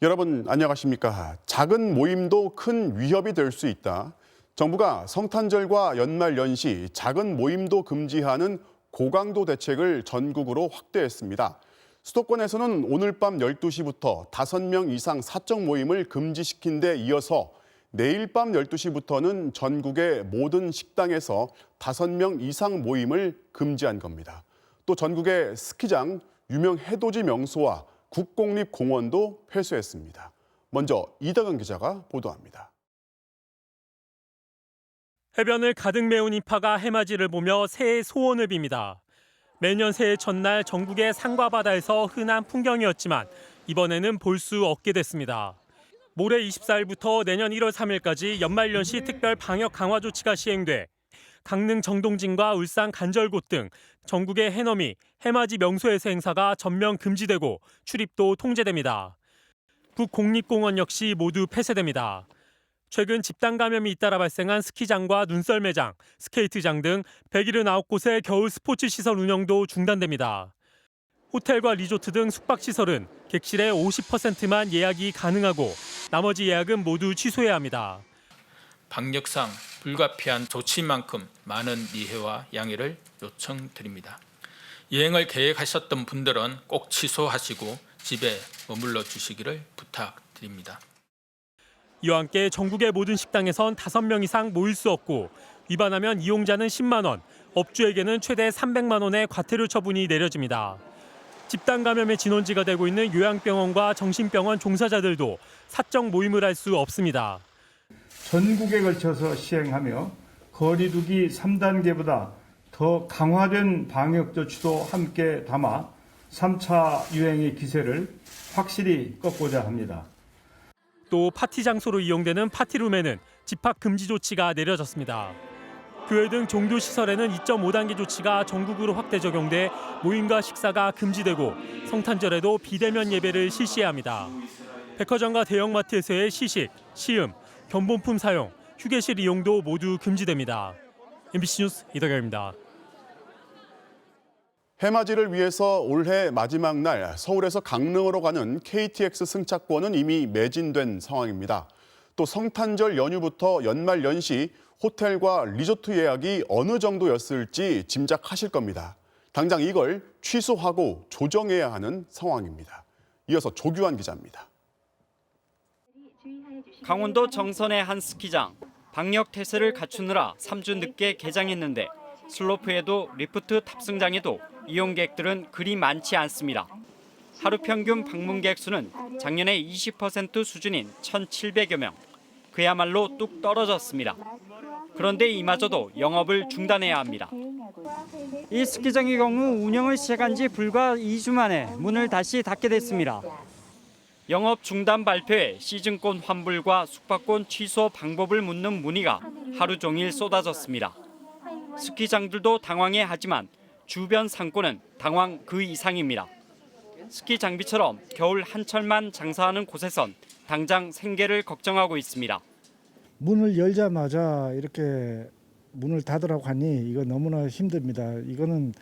여러분 안녕하십니까? 작은 모임도 큰 위협이 될 수 있다. 정부가 성탄절과 연말 연시 작은 모임도 금지하는 고강도 대책을 전국으로 확대했습니다. 수도권에서는 오늘 밤 12시부터 5명 이상 사적 모임을 금지시킨 데 이어서 내일 밤 12시부터는 전국의 모든 식당에서 5명 이상 모임을 금지한 겁니다. 또 전국의 스키장, 유명 해돋이 명소와 국공립공원도 폐쇄했습니다. 먼저 이다근 기자가 보도합니다. 해변을 가득 메운 인파가 해맞이를 보며 새해 소원을 빕니다. 매년 새해 첫날 전국의 산과 바다에서 흔한 풍경이었지만 이번에는 볼 수 없게 됐습니다. 모레 24일부터 내년 1월 3일까지 연말연시 특별 방역 강화 조치가 시행돼 강릉 정동진과 울산 간절곶 등 전국의 해넘이, 해맞이 명소에서 행사가 전면 금지되고 출입도 통제됩니다. 국공립공원 역시 모두 폐쇄됩니다. 최근 집단 감염이 잇따라 발생한 스키장과 눈썰 매장, 스케이트장 등 179곳의 겨울 스포츠 시설 운영도 중단됩니다. 호텔과 리조트 등 숙박시설은 객실의 50%만 예약이 가능하고 나머지 예약은 모두 취소해야 합니다. 방역상 불가피한 조치인 만큼 많은 이해와 양해를 요청드립니다. 여행을 계획하셨던 분들은 꼭 취소하시고 집에 머물러 주시기를 부탁드립니다. 이와 함께 전국의 모든 식당에선 5명 이상 모일 수 없고 위반하면 이용자는 10만 원, 업주에게는 최대 300만 원의 과태료 처분이 내려집니다. 집단 감염의 진원지가 되고 있는 요양병원과 정신병원 종사자들도 사적 모임을 할 수 없습니다. 전국에 걸쳐서 시행하며 거리 두기 3단계보다 더 강화된 방역 조치도 함께 담아 3차 유행의 기세를 확실히 꺾고자 합니다. 또 파티 장소로 이용되는 파티룸에는 집합 금지 조치가 내려졌습니다. 교회 등 종교시설에는 2.5단계 조치가 전국으로 확대 적용돼 모임과 식사가 금지되고 성탄절에도 비대면 예배를 실시해야 합니다. 백화점과 대형마트에서의 시식, 시음, 견본품 사용, 휴게실 이용도 모두 금지됩니다. MBC 뉴스 이덕열입니다. 해맞이를 위해서 올해 마지막 날 서울에서 강릉으로 가는 KTX 승차권은 이미 매진된 상황입니다. 또 성탄절 연휴부터 연말 연시 호텔과 리조트 예약이 어느 정도였을지 짐작하실 겁니다. 당장 이걸 취소하고 조정해야 하는 상황입니다. 이어서 조규환 기자입니다. 강원도 정선의 한 스키장. 방역 태세를 갖추느라 3주 늦게 개장했는데 슬로프에도 리프트 탑승장에도 이용객들은 그리 많지 않습니다. 하루 평균 방문객 수는 작년의 20% 수준인 1,700여 명. 그야말로 뚝 떨어졌습니다. 그런데 이마저도 영업을 중단해야 합니다. 이 스키장의 경우 운영을 시작한 지 불과 2주 만에 문을 다시 닫게 됐습니다. 영업 중단 발표에 시즌권 환불과 숙박권 취소 방법을 묻는 문의가 하루 종일 쏟아졌습니다. 스키장들도 당황해하지만 주변 상권은 당황 그 이상입니다. 스키 장비처럼 겨울 한철만 장사하는 곳에선 당장 생계를 걱정하고 있습니다. 문을 열자마자 이렇게 문을 닫으라고 하니 이거 너무나 힘듭니다. 이거는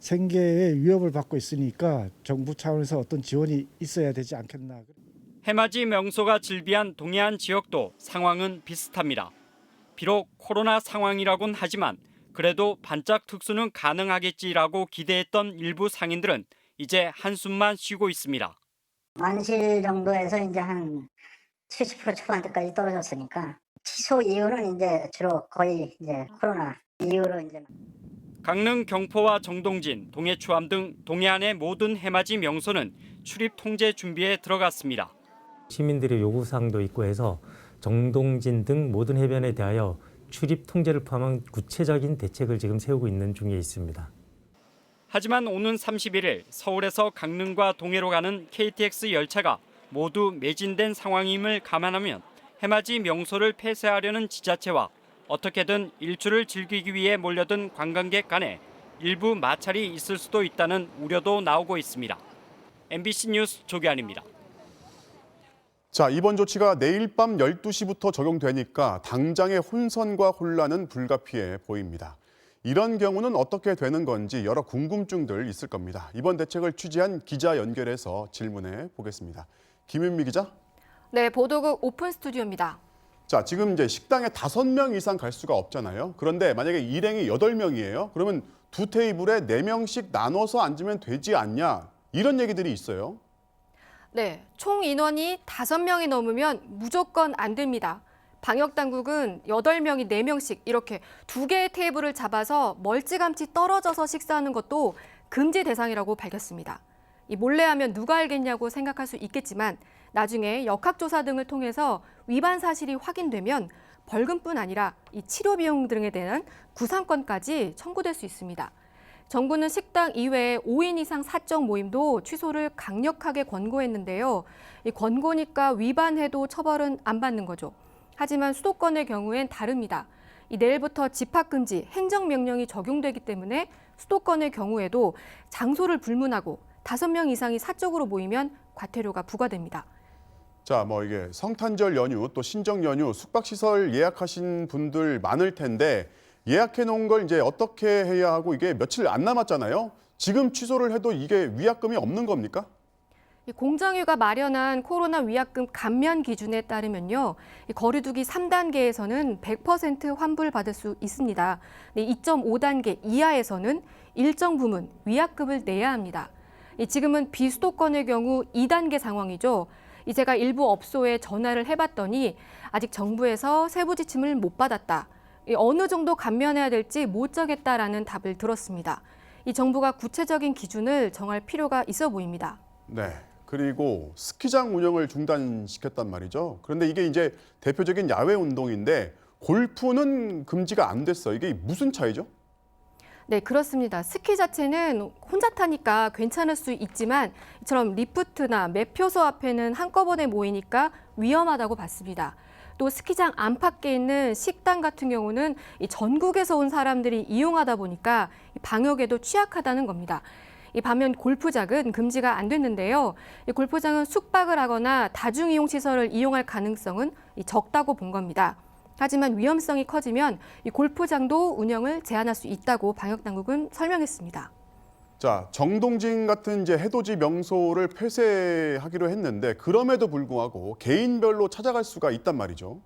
생계에 위협을 받고 있으니까 정부 차원에서 어떤 지원이 있어야 되지 않겠나. 해맞이 명소가 즐비한 동해안 지역도 상황은 비슷합니다. 비록 코로나 상황이라곤 하지만 그래도 반짝 특수는 가능하겠지라고 기대했던 일부 상인들은 이제 한숨만 쉬고 있습니다. 완실 정도에서 이제 한 70% 초반대까지 떨어졌으니까 취소 이유는 이제 주로 거의 이제 코로나 이후로 이제. 강릉, 경포와 정동진, 동해추암 등 동해안의 모든 해맞이 명소는 출입 통제 준비에 들어갔습니다. 시민들의 요구사항도 있고 해서 정동진 등 모든 해변에 대하여 출입 통제를 포함한 구체적인 대책을 지금 세우고 있는 중에 있습니다. 하지만 오는 31일 서울에서 강릉과 동해로 가는 KTX 열차가 모두 매진된 상황임을 감안하면 해맞이 명소를 폐쇄하려는 지자체와 어떻게든 일출을 즐기기 위해 몰려든 관광객 간에 일부 마찰이 있을 수도 있다는 우려도 나오고 있습니다. MBC 뉴스 조규환입니다. 자, 이번 조치가 내일 밤 12시부터 적용되니까 당장의 혼선과 혼란은 불가피해 보입니다. 이런 경우는 어떻게 되는 건지 여러 궁금증들 있을 겁니다. 이번 대책을 취재한 기자 연결해서 질문해 보겠습니다. 김윤미 기자. 네, 보도국 오픈 스튜디오입니다. 자, 지금 이제 식당에 5명 이상 갈 수가 없잖아요. 그런데 만약에 일행이 8명이에요. 그러면 두 테이블에 4명씩 나눠서 앉으면 되지 않냐. 이런 얘기들이 있어요. 네, 총 인원이 5명이 넘으면 무조건 안 됩니다. 방역당국은 8명이 4명씩 이렇게 2개의 테이블을 잡아서 멀찌감치 떨어져서 식사하는 것도 금지 대상이라고 밝혔습니다. 이 몰래하면 누가 알겠냐고 생각할 수 있겠지만 나중에 역학조사 등을 통해서 위반 사실이 확인되면 벌금뿐 아니라 이 치료 비용 등에 대한 구상권까지 청구될 수 있습니다. 정부는 식당 이외에 5인 이상 사적 모임도 취소를 강력하게 권고했는데요. 이 권고니까 위반해도 처벌은 안 받는 거죠. 하지만 수도권의 경우엔 다릅니다. 이 내일부터 집합금지 행정명령이 적용되기 때문에 수도권의 경우에도 장소를 불문하고 5명 이상이 사적으로 모이면 과태료가 부과됩니다. 자, 뭐 이게 성탄절 연휴 또 신정 연휴 숙박시설 예약하신 분들 많을 텐데 예약해 놓은 걸 이제 어떻게 해야 하고 이게 며칠 안 남았잖아요. 지금 취소를 해도 이게 위약금이 없는 겁니까? 공정위가 마련한 코로나 위약금 감면 기준에 따르면요. 거리두기 3단계에서는 100% 환불받을 수 있습니다. 2.5단계 이하에서는 일정 부분 위약금을 내야 합니다. 지금은 비수도권의 경우 2단계 상황이죠. 제가 일부 업소에 전화를 해봤더니 아직 정부에서 세부 지침을 못 받았다. 어느 정도 감면해야 될지 못 정했다라는 답을 들었습니다. 이 정부가 구체적인 기준을 정할 필요가 있어 보입니다. 네. 그리고 스키장 운영을 중단시켰단 말이죠. 그런데 이게 이제 대표적인 야외 운동인데 골프는 금지가 안 됐어. 이게 무슨 차이죠? 네, 그렇습니다. 스키 자체는 혼자 타니까 괜찮을 수 있지만 이처럼 리프트나 매표소 앞에는 한꺼번에 모이니까 위험하다고 봤습니다. 또 스키장 안팎에 있는 식당 같은 경우는 이 전국에서 온 사람들이 이용하다 보니까 방역에도 취약하다는 겁니다. 이 반면 골프장은 금지가 안 됐는데요. 이 골프장은 숙박을 하거나 다중이용 시설을 이용할 가능성은 적다고 본 겁니다. 하지만 위험성이 커지면 이 골프장도 운영을 제한할 수 있다고 방역당국은 설명했습니다. 자, 정동진 같은 이제 해돋이 명소를 폐쇄하기로 했는데 그럼에도 불구하고 개인별로 찾아갈 수가 있단 말이죠.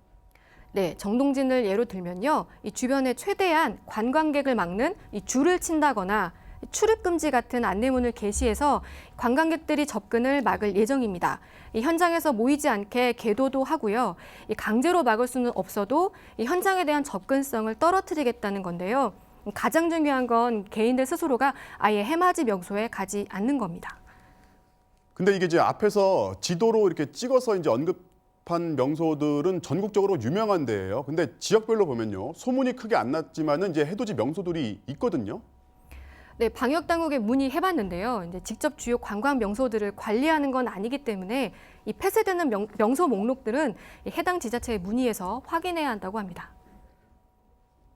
네, 정동진을 예로 들면요. 이 주변에 최대한 관광객을 막는 이 줄을 친다거나 출입 금지 같은 안내문을 게시해서 관광객들이 접근을 막을 예정입니다. 이 현장에서 모이지 않게 계도도 하고요. 이 강제로 막을 수는 없어도 이 현장에 대한 접근성을 떨어뜨리겠다는 건데요. 가장 중요한 건 개인들 스스로가 아예 해맞이 명소에 가지 않는 겁니다. 근데 이게 이제 앞에서 지도로 이렇게 찍어서 이제 언급한 명소들은 전국적으로 유명한 데예요. 근데 지역별로 보면요. 소문이 크게 안 났지만은 이제 해돋이 명소들이 있거든요. 네, 방역 당국에 문의해봤는데요. 이제 직접 주요 관광 명소들을 관리하는 건 아니기 때문에 이 폐쇄되는 명소 목록들은 해당 지자체에 문의해서 확인해야 한다고 합니다.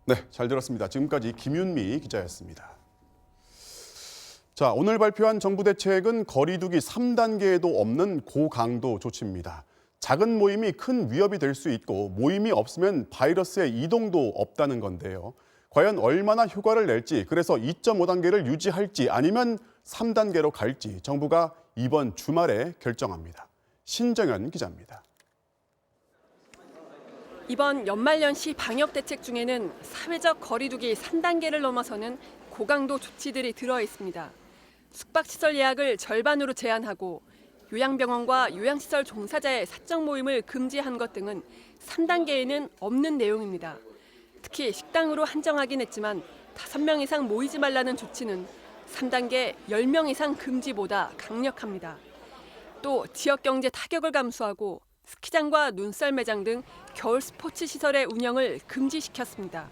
네, 잘 들었습니다. 지금까지 김윤미 기자였습니다. 자, 오늘 발표한 정부 대책은 거리두기 3단계에도 없는 고강도 조치입니다. 작은 모임이 큰 위협이 될 수 있고 모임이 없으면 바이러스의 이동도 없다는 건데요. 과연 얼마나 효과를 낼지, 그래서 2.5단계를 유지할지 아니면 3단계로 갈지 정부가 이번 주말에 결정합니다. 신정현 기자입니다. 이번 연말연시 방역 대책 중에는 사회적 거리두기 3단계를 넘어서는 고강도 조치들이 들어 있습니다. 숙박시설 예약을 절반으로 제한하고 요양병원과 요양시설 종사자의 사적 모임을 금지한 것 등은 3단계에는 없는 내용입니다. 특히 식당으로 한정하긴 했지만 5명 이상 모이지 말라는 조치는 3단계 10명 이상 금지보다 강력합니다. 또 지역 경제 타격을 감수하고 스키장과 눈썰 매장 등 겨울 스포츠 시설의 운영을 금지시켰습니다.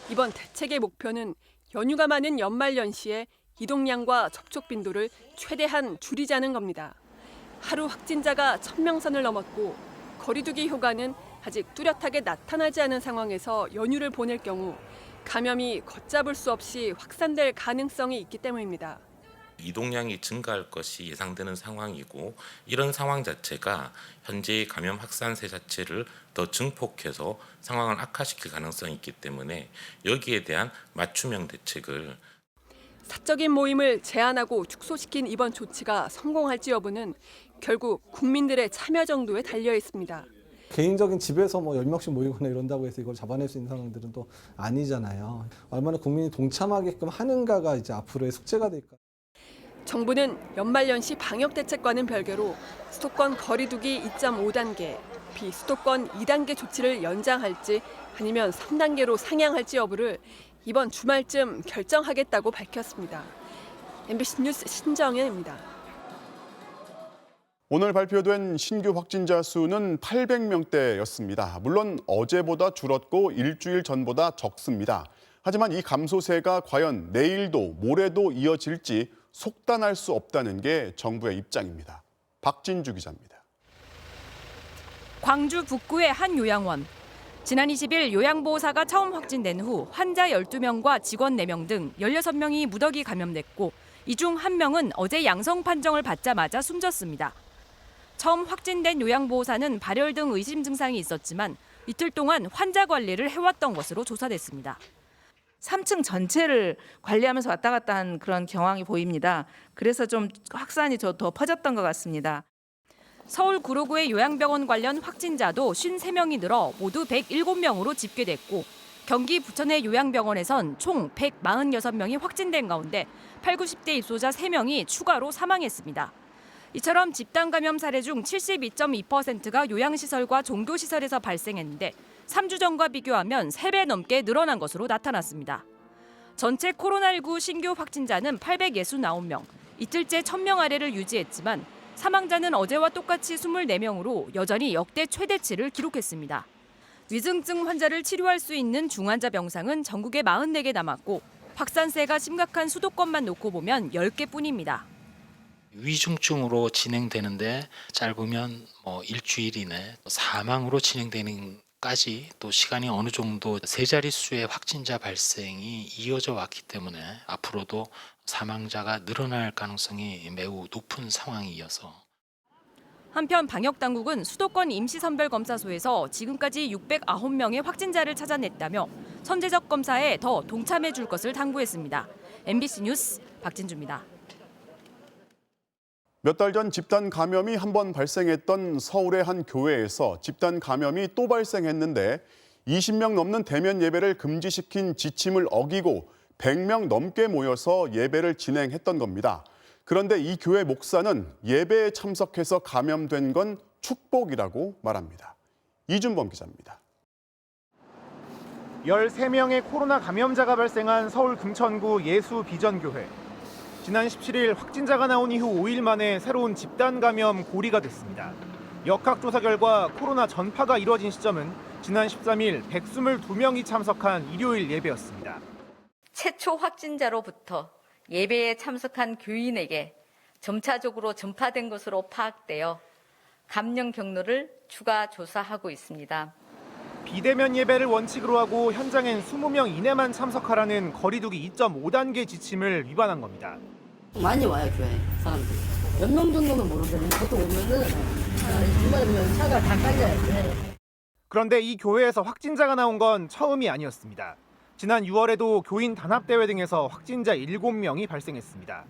이번 대책의 목표는 연휴가 많은 연말 연시에 이동량과 접촉 빈도를 최대한 줄이자는 겁니다. 하루 확진자가 1000명 선을 넘었고 거리두기 효과는 아직 뚜렷하게 나타나지 않은 상황에서 연휴를 보낼 경우 감염이 걷잡을 수 없이 확산될 가능성이 있기 때문입니다. 이동량이 증가할 것이 예상되는 상황이고 이런 상황 자체가 현재의 감염 확산세 자체를 더 증폭해서 상황을 악화시킬 가능성이 있기 때문에 여기에 대한 맞춤형 대책을 사적인 모임을 제한하고 축소시킨 이번 조치가 성공할지 여부는 결국 국민들의 참여 정도에 달려 있습니다. 개인적인 집에서 뭐 10명씩 모이거나 이런다고 해서 이걸 잡아낼 수 있는 상황들은 또 아니잖아요. 얼마나 국민이 동참하게끔 하는가가 이제 앞으로의 숙제가 될까. 정부는 연말연시 방역대책과는 별개로 수도권 거리두기 2.5단계, 비수도권 2단계 조치를 연장할지 아니면 3단계로 상향할지 여부를 이번 주말쯤 결정하겠다고 밝혔습니다. MBC 뉴스 신정현입니다. 오늘 발표된 신규 확진자 수는 800명대였습니다. 물론 어제보다 줄었고 일주일 전보다 적습니다. 하지만 이 감소세가 과연 내일도 모레도 이어질지 속단할 수 없다는 게 정부의 입장입니다. 박진주 기자입니다. 광주 북구의 한 요양원. 지난 20일 요양보호사가 처음 확진된 후 환자 12명과 직원 4명 등 16명이 무더기 감염됐고 이 중 1명은 어제 양성 판정을 받자마자 숨졌습니다. 처음 확진된 요양보호사는 발열 등 의심 증상이 있었지만 이틀 동안 환자 관리를 해왔던 것으로 조사됐습니다. 3층 전체를 관리하면서 왔다 갔다 한 그런 경황이 보입니다. 그래서 좀 확산이 더 퍼졌던 것 같습니다. 서울 구로구의 요양병원 관련 확진자도 53명이 늘어 모두 107명으로 집계됐고 경기 부천의 요양병원에선 총 146명이 확진된 가운데 8, 90대 입소자 3명이 추가로 사망했습니다. 이처럼 집단 감염 사례 중 72.2%가 요양시설과 종교시설에서 발생했는데 3주 전과 비교하면 3배 넘게 늘어난 것으로 나타났습니다. 전체 코로나19 신규 확진자는 869명, 이틀째 1000명 아래를 유지했지만 사망자는 어제와 똑같이 24명으로 여전히 역대 최대치를 기록했습니다. 위중증 환자를 치료할 수 있는 중환자 병상은 전국에 44개 남았고 확산세가 심각한 수도권만 놓고 보면 10개뿐입니다. 위중증으로 진행되는데 짧으면 일주일 이내 사망으로 진행되는까지 또 시간이 어느 정도 세 자릿수의 확진자 발생이 이어져 왔기 때문에 앞으로도 사망자가 늘어날 가능성이 매우 높은 상황이어서 한편 방역당국은 수도권 임시선별검사소에서 지금까지 609명의 확진자를 찾아냈다며 선제적 검사에 더 동참해 줄 것을 당부했습니다. MBC 뉴스 박진주입니다. 몇 달 전 집단 감염이 한 번 발생했던 서울의 한 교회에서 집단 감염이 또 발생했는데 20명 넘는 대면 예배를 금지시킨 지침을 어기고 100명 넘게 모여서 예배를 진행했던 겁니다. 그런데 이 교회 목사는 예배에 참석해서 감염된 건 축복이라고 말합니다. 이준범 기자입니다. 13명의 코로나 감염자가 발생한 서울 금천구 예수비전교회. 지난 17일 확진자가 나온 이후 5일 만에 새로운 집단 감염 고리가 됐습니다. 역학조사 결과 코로나 전파가 이뤄진 시점은 지난 13일 122명이 참석한 일요일 예배였습니다. 최초 확진자로부터 예배에 참석한 교인에게 점차적으로 전파된 것으로 파악되어 감염 경로를 추가 조사하고 있습니다. 비대면 예배를 원칙으로 하고 현장엔 20명 이내만 참석하라는 거리두기 2.5단계 지침을 위반한 겁니다. 많이 와요, 교회 사람들이. 몇 명 정도는 모르겠는데 보통 오면은 정말 차가 다 깔려요. 그런데 이 교회에서 확진자가 나온 건 처음이 아니었습니다. 지난 6월에도 교인 단합대회 등에서 확진자 7명이 발생했습니다.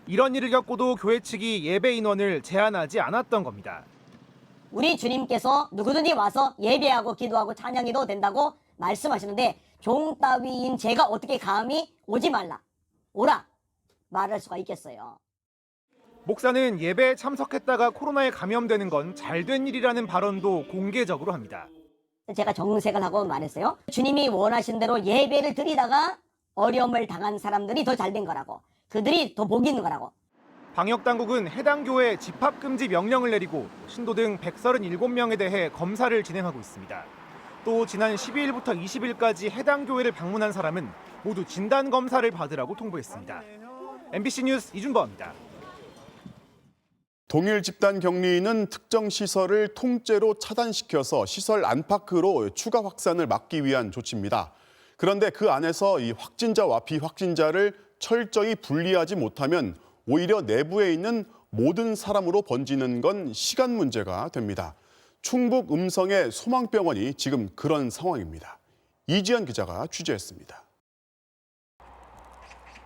이런 일을 겪고도 교회 측이 예배 인원을 제한하지 않았던 겁니다. 우리 주님께서 누구든지 와서 예배하고 기도하고 찬양해도 된다고 말씀하시는데 종 따위인 제가 어떻게 감히 오지 말라, 오라 말할 수가 있겠어요. 목사는 예배에 참석했다가 코로나에 감염되는 건 잘된 일이라는 발언도 공개적으로 합니다. 제가 정색을 하고 말했어요. 주님이 원하신 대로 예배를 드리다가 어려움을 당한 사람들이 더 잘된 거라고, 그들이 더 복이 있는 거라고. 방역당국은 해당 교회 집합금지 명령을 내리고 신도 등 137명에 대해 검사를 진행하고 있습니다. 또 지난 12일부터 20일까지 해당 교회를 방문한 사람은 모두 진단검사를 받으라고 통보했습니다. MBC 뉴스 이준범입니다. 동일 집단 격리는 특정 시설을 통째로 차단시켜서 시설 안팎으로 추가 확산을 막기 위한 조치입니다. 그런데 그 안에서 이 확진자와 비확진자를 철저히 분리하지 못하면 오히려 내부에 있는 모든 사람으로 번지는 건 시간 문제가 됩니다. 충북 음성의 소망병원이 지금 그런 상황입니다. 이지연 기자가 취재했습니다.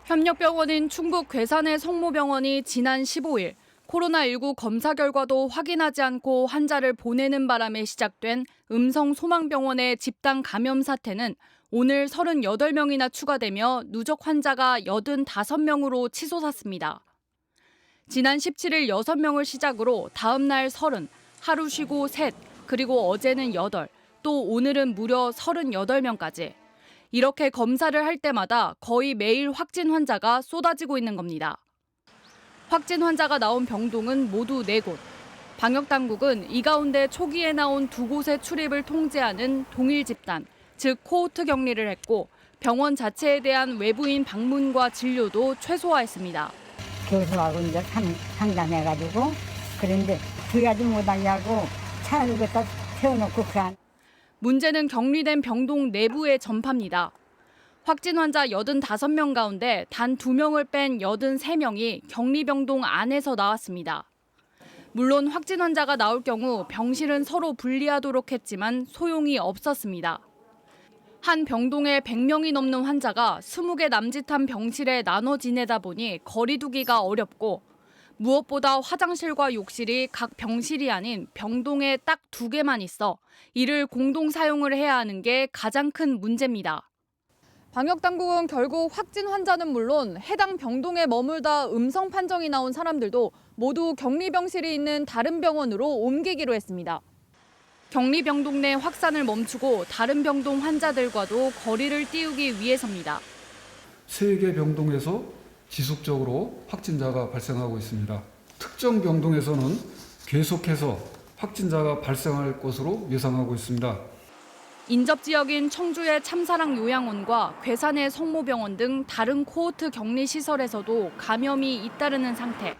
협력병원인 충북 괴산의 성모병원이 지난 15일 코로나19 검사 결과도 확인하지 않고 환자를 보내는 바람에 시작된 음성 소망병원의 집단 감염 사태는 오늘 38명이나 추가되며 누적 환자가 85명으로 치솟았습니다. 지난 17일 6명을 시작으로 다음 날 30, 하루 쉬고 3, 그리고 어제는 8, 또 오늘은 무려 38명까지. 이렇게 검사를 할 때마다 거의 매일 확진 환자가 쏟아지고 있는 겁니다. 확진 환자가 나온 병동은 모두 4곳. 방역당국은 이 가운데 초기에 나온 2곳의 출입을 통제하는 동일 집단, 즉 코호트 격리를 했고 병원 자체에 대한 외부인 방문과 진료도 최소화했습니다. 교수하고 이제 상담해가지고 그런데 들어가지 못하냐고 차를 갖다 세워놓고 문제는 격리된 병동 내부의 전파입니다. 확진 환자 85명 가운데 단 2명을 뺀 83명이 격리병동 안에서 나왔습니다. 물론 확진 환자가 나올 경우 병실은 서로 분리하도록 했지만 소용이 없었습니다. 한 병동에 100명이 넘는 환자가 20개 남짓한 병실에 나눠 지내다 보니 거리 두기가 어렵고 무엇보다 화장실과 욕실이 각 병실이 아닌 병동에 딱 2개만 있어 이를 공동 사용을 해야 하는 게 가장 큰 문제입니다. 방역당국은 결국 확진 환자는 물론 해당 병동에 머물다 음성 판정이 나온 사람들도 모두 격리병실이 있는 다른 병원으로 옮기기로 했습니다. 격리병동 내 확산을 멈추고 다른 병동 환자들과도 거리를 띄우기 위해서입니다. 3개 병동에서 지속적으로 확진자가 발생하고 있습니다. 특정 병동에서는 계속해서 확진자가 발생할 것으로 예상하고 있습니다. 인접 지역인 청주의 참사랑 요양원과 괴산의 성모병원 등 다른 코호트 격리 시설에서도 감염이 잇따르는 상태.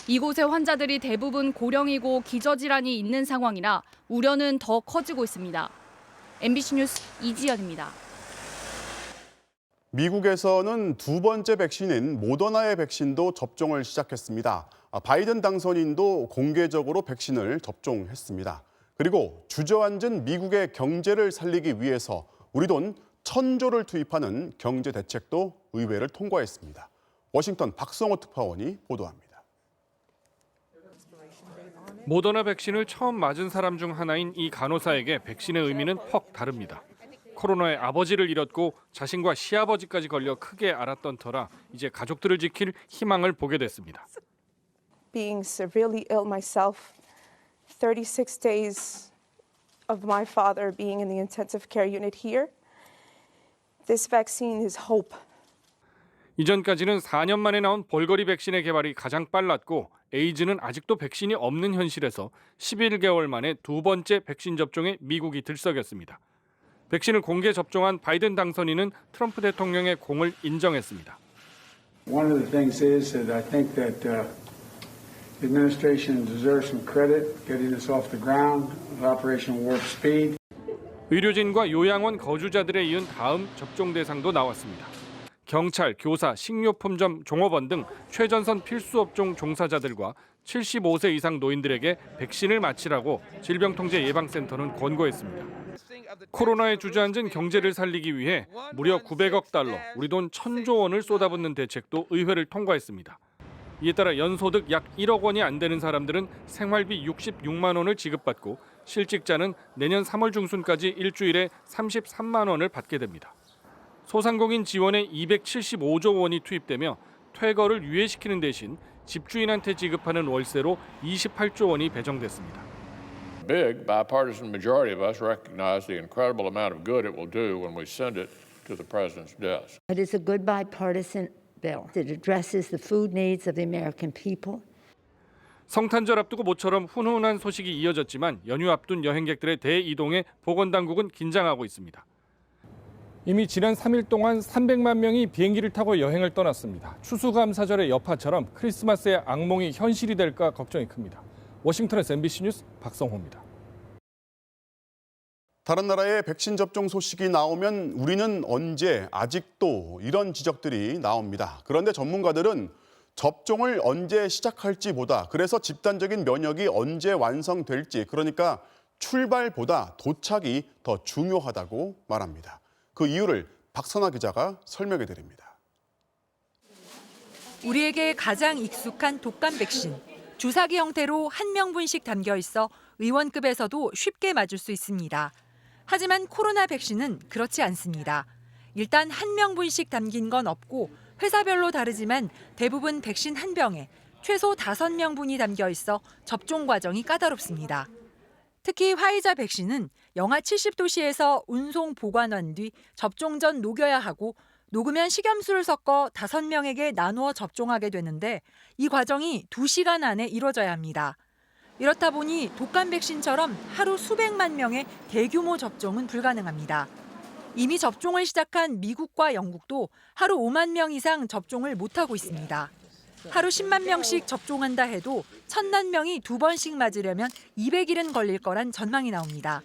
이곳의 환자들이 대부분 고령이고 기저질환이 있는 상황이라 우려는 더 커지고 있습니다. MBC 뉴스 이지연입니다. 미국에서는 2번째 백신인 모더나의 백신도 접종을 시작했습니다. 바이든 당선인도 공개적으로 백신을 접종했습니다. 그리고 주저앉은 미국의 경제를 살리기 위해서 우리 돈 1,000조를 투입하는 경제 대책도 의회를 통과했습니다. 워싱턴 박성호 특파원이 보도합니다. 모더나 백신을 처음 맞은 사람 중 하나인 이 간호사에게 백신의 의미는 퍽 다릅니다. 코로나의 아버지를 잃었고 자신과 시아버지까지 걸려 크게 앓았던 터라 이제 가족들을 지킬 희망을 보게 됐습니다. Being severely ill myself, 36 days of my father being in the intensive care unit here, this vaccine is hope. 이전까지는 4년 만에 나온 볼거리 백신의 개발이 가장 빨랐고 에이즈는 아직도 백신이 없는 현실에서 11개월 만에 2번째 백신 접종에 미국이 들썩였습니다. 백신을 공개 접종한 바이든 당선인은 트럼프 대통령의 공을 인정했습니다. One of the things is that I think that the administration deserves some credit getting this off the ground with Operation Warp Speed. 의료진과 요양원 거주자들에 이은 다음 접종 대상도 나왔습니다. 경찰, 교사, 식료품점, 종업원 등 최전선 필수 업종 종사자들과 75세 이상 노인들에게 백신을 맞히라고 질병통제예방센터는 권고했습니다. 코로나에 주저앉은 경제를 살리기 위해 무려 900억 달러, 우리 돈 1,000조 원을 쏟아붓는 대책도 의회를 통과했습니다. 이에 따라 연소득 약 1억 원이 안 되는 사람들은 생활비 66만 원을 지급받고 실직자는 내년 3월 중순까지 일주일에 33만 원을 받게 됩니다. 소상공인 지원에 275조 원이 투입되며 퇴거를 유예시키는 대신 집주인한테 지급하는 월세로 28조 원이 배정됐습니다. Big bipartisan majority of us recognize the incredible amount of good it will do when we send it to the president's desk. It is a good bipartisan bill. It addresses the food needs of the American people. 성탄절 앞두고 모처럼 훈훈한 소식이 이어졌지만 연휴 앞둔 여행객들의 대이동에 보건당국은 긴장하고 있습니다. 이미 지난 3일 동안 300만 명이 비행기를 타고 여행을 떠났습니다. 추수감사절의 여파처럼 크리스마스의 악몽이 현실이 될까 걱정이 큽니다. 워싱턴에서 MBC 뉴스 박성호입니다. 다른 나라의 백신 접종 소식이 나오면 우리는 언제, 아직도 이런 지적들이 나옵니다. 그런데 전문가들은 접종을 언제 시작할지보다 그래서 집단적인 면역이 언제 완성될지 그러니까 출발보다 도착이 더 중요하다고 말합니다. 그 이유를 박선아 기자가 설명해 드립니다. 우리에게 가장 익숙한 독감 백신. 주사기 형태로 한 명분씩 담겨 있어 의원급에서도 쉽게 맞을 수 있습니다. 하지만 코로나 백신은 그렇지 않습니다. 일단 한 명분씩 담긴 건 없고 회사별로 다르지만 대부분 백신 한 병에 최소 5명분이 담겨 있어 접종 과정이 까다롭습니다. 특히 화이자 백신은 영하 70도씨에서 운송 보관한 뒤 접종 전 녹여야 하고 녹으면 식염수를 섞어 5명에게 나누어 접종하게 되는데 이 과정이 2시간 안에 이루어져야 합니다. 이렇다 보니 독감 백신처럼 하루 수백만 명의 대규모 접종은 불가능합니다. 이미 접종을 시작한 미국과 영국도 하루 5만 명 이상 접종을 못하고 있습니다. 하루 10만 명씩 접종한다 해도 1,000만 명이 2번씩 맞으려면 200일은 걸릴 거란 전망이 나옵니다.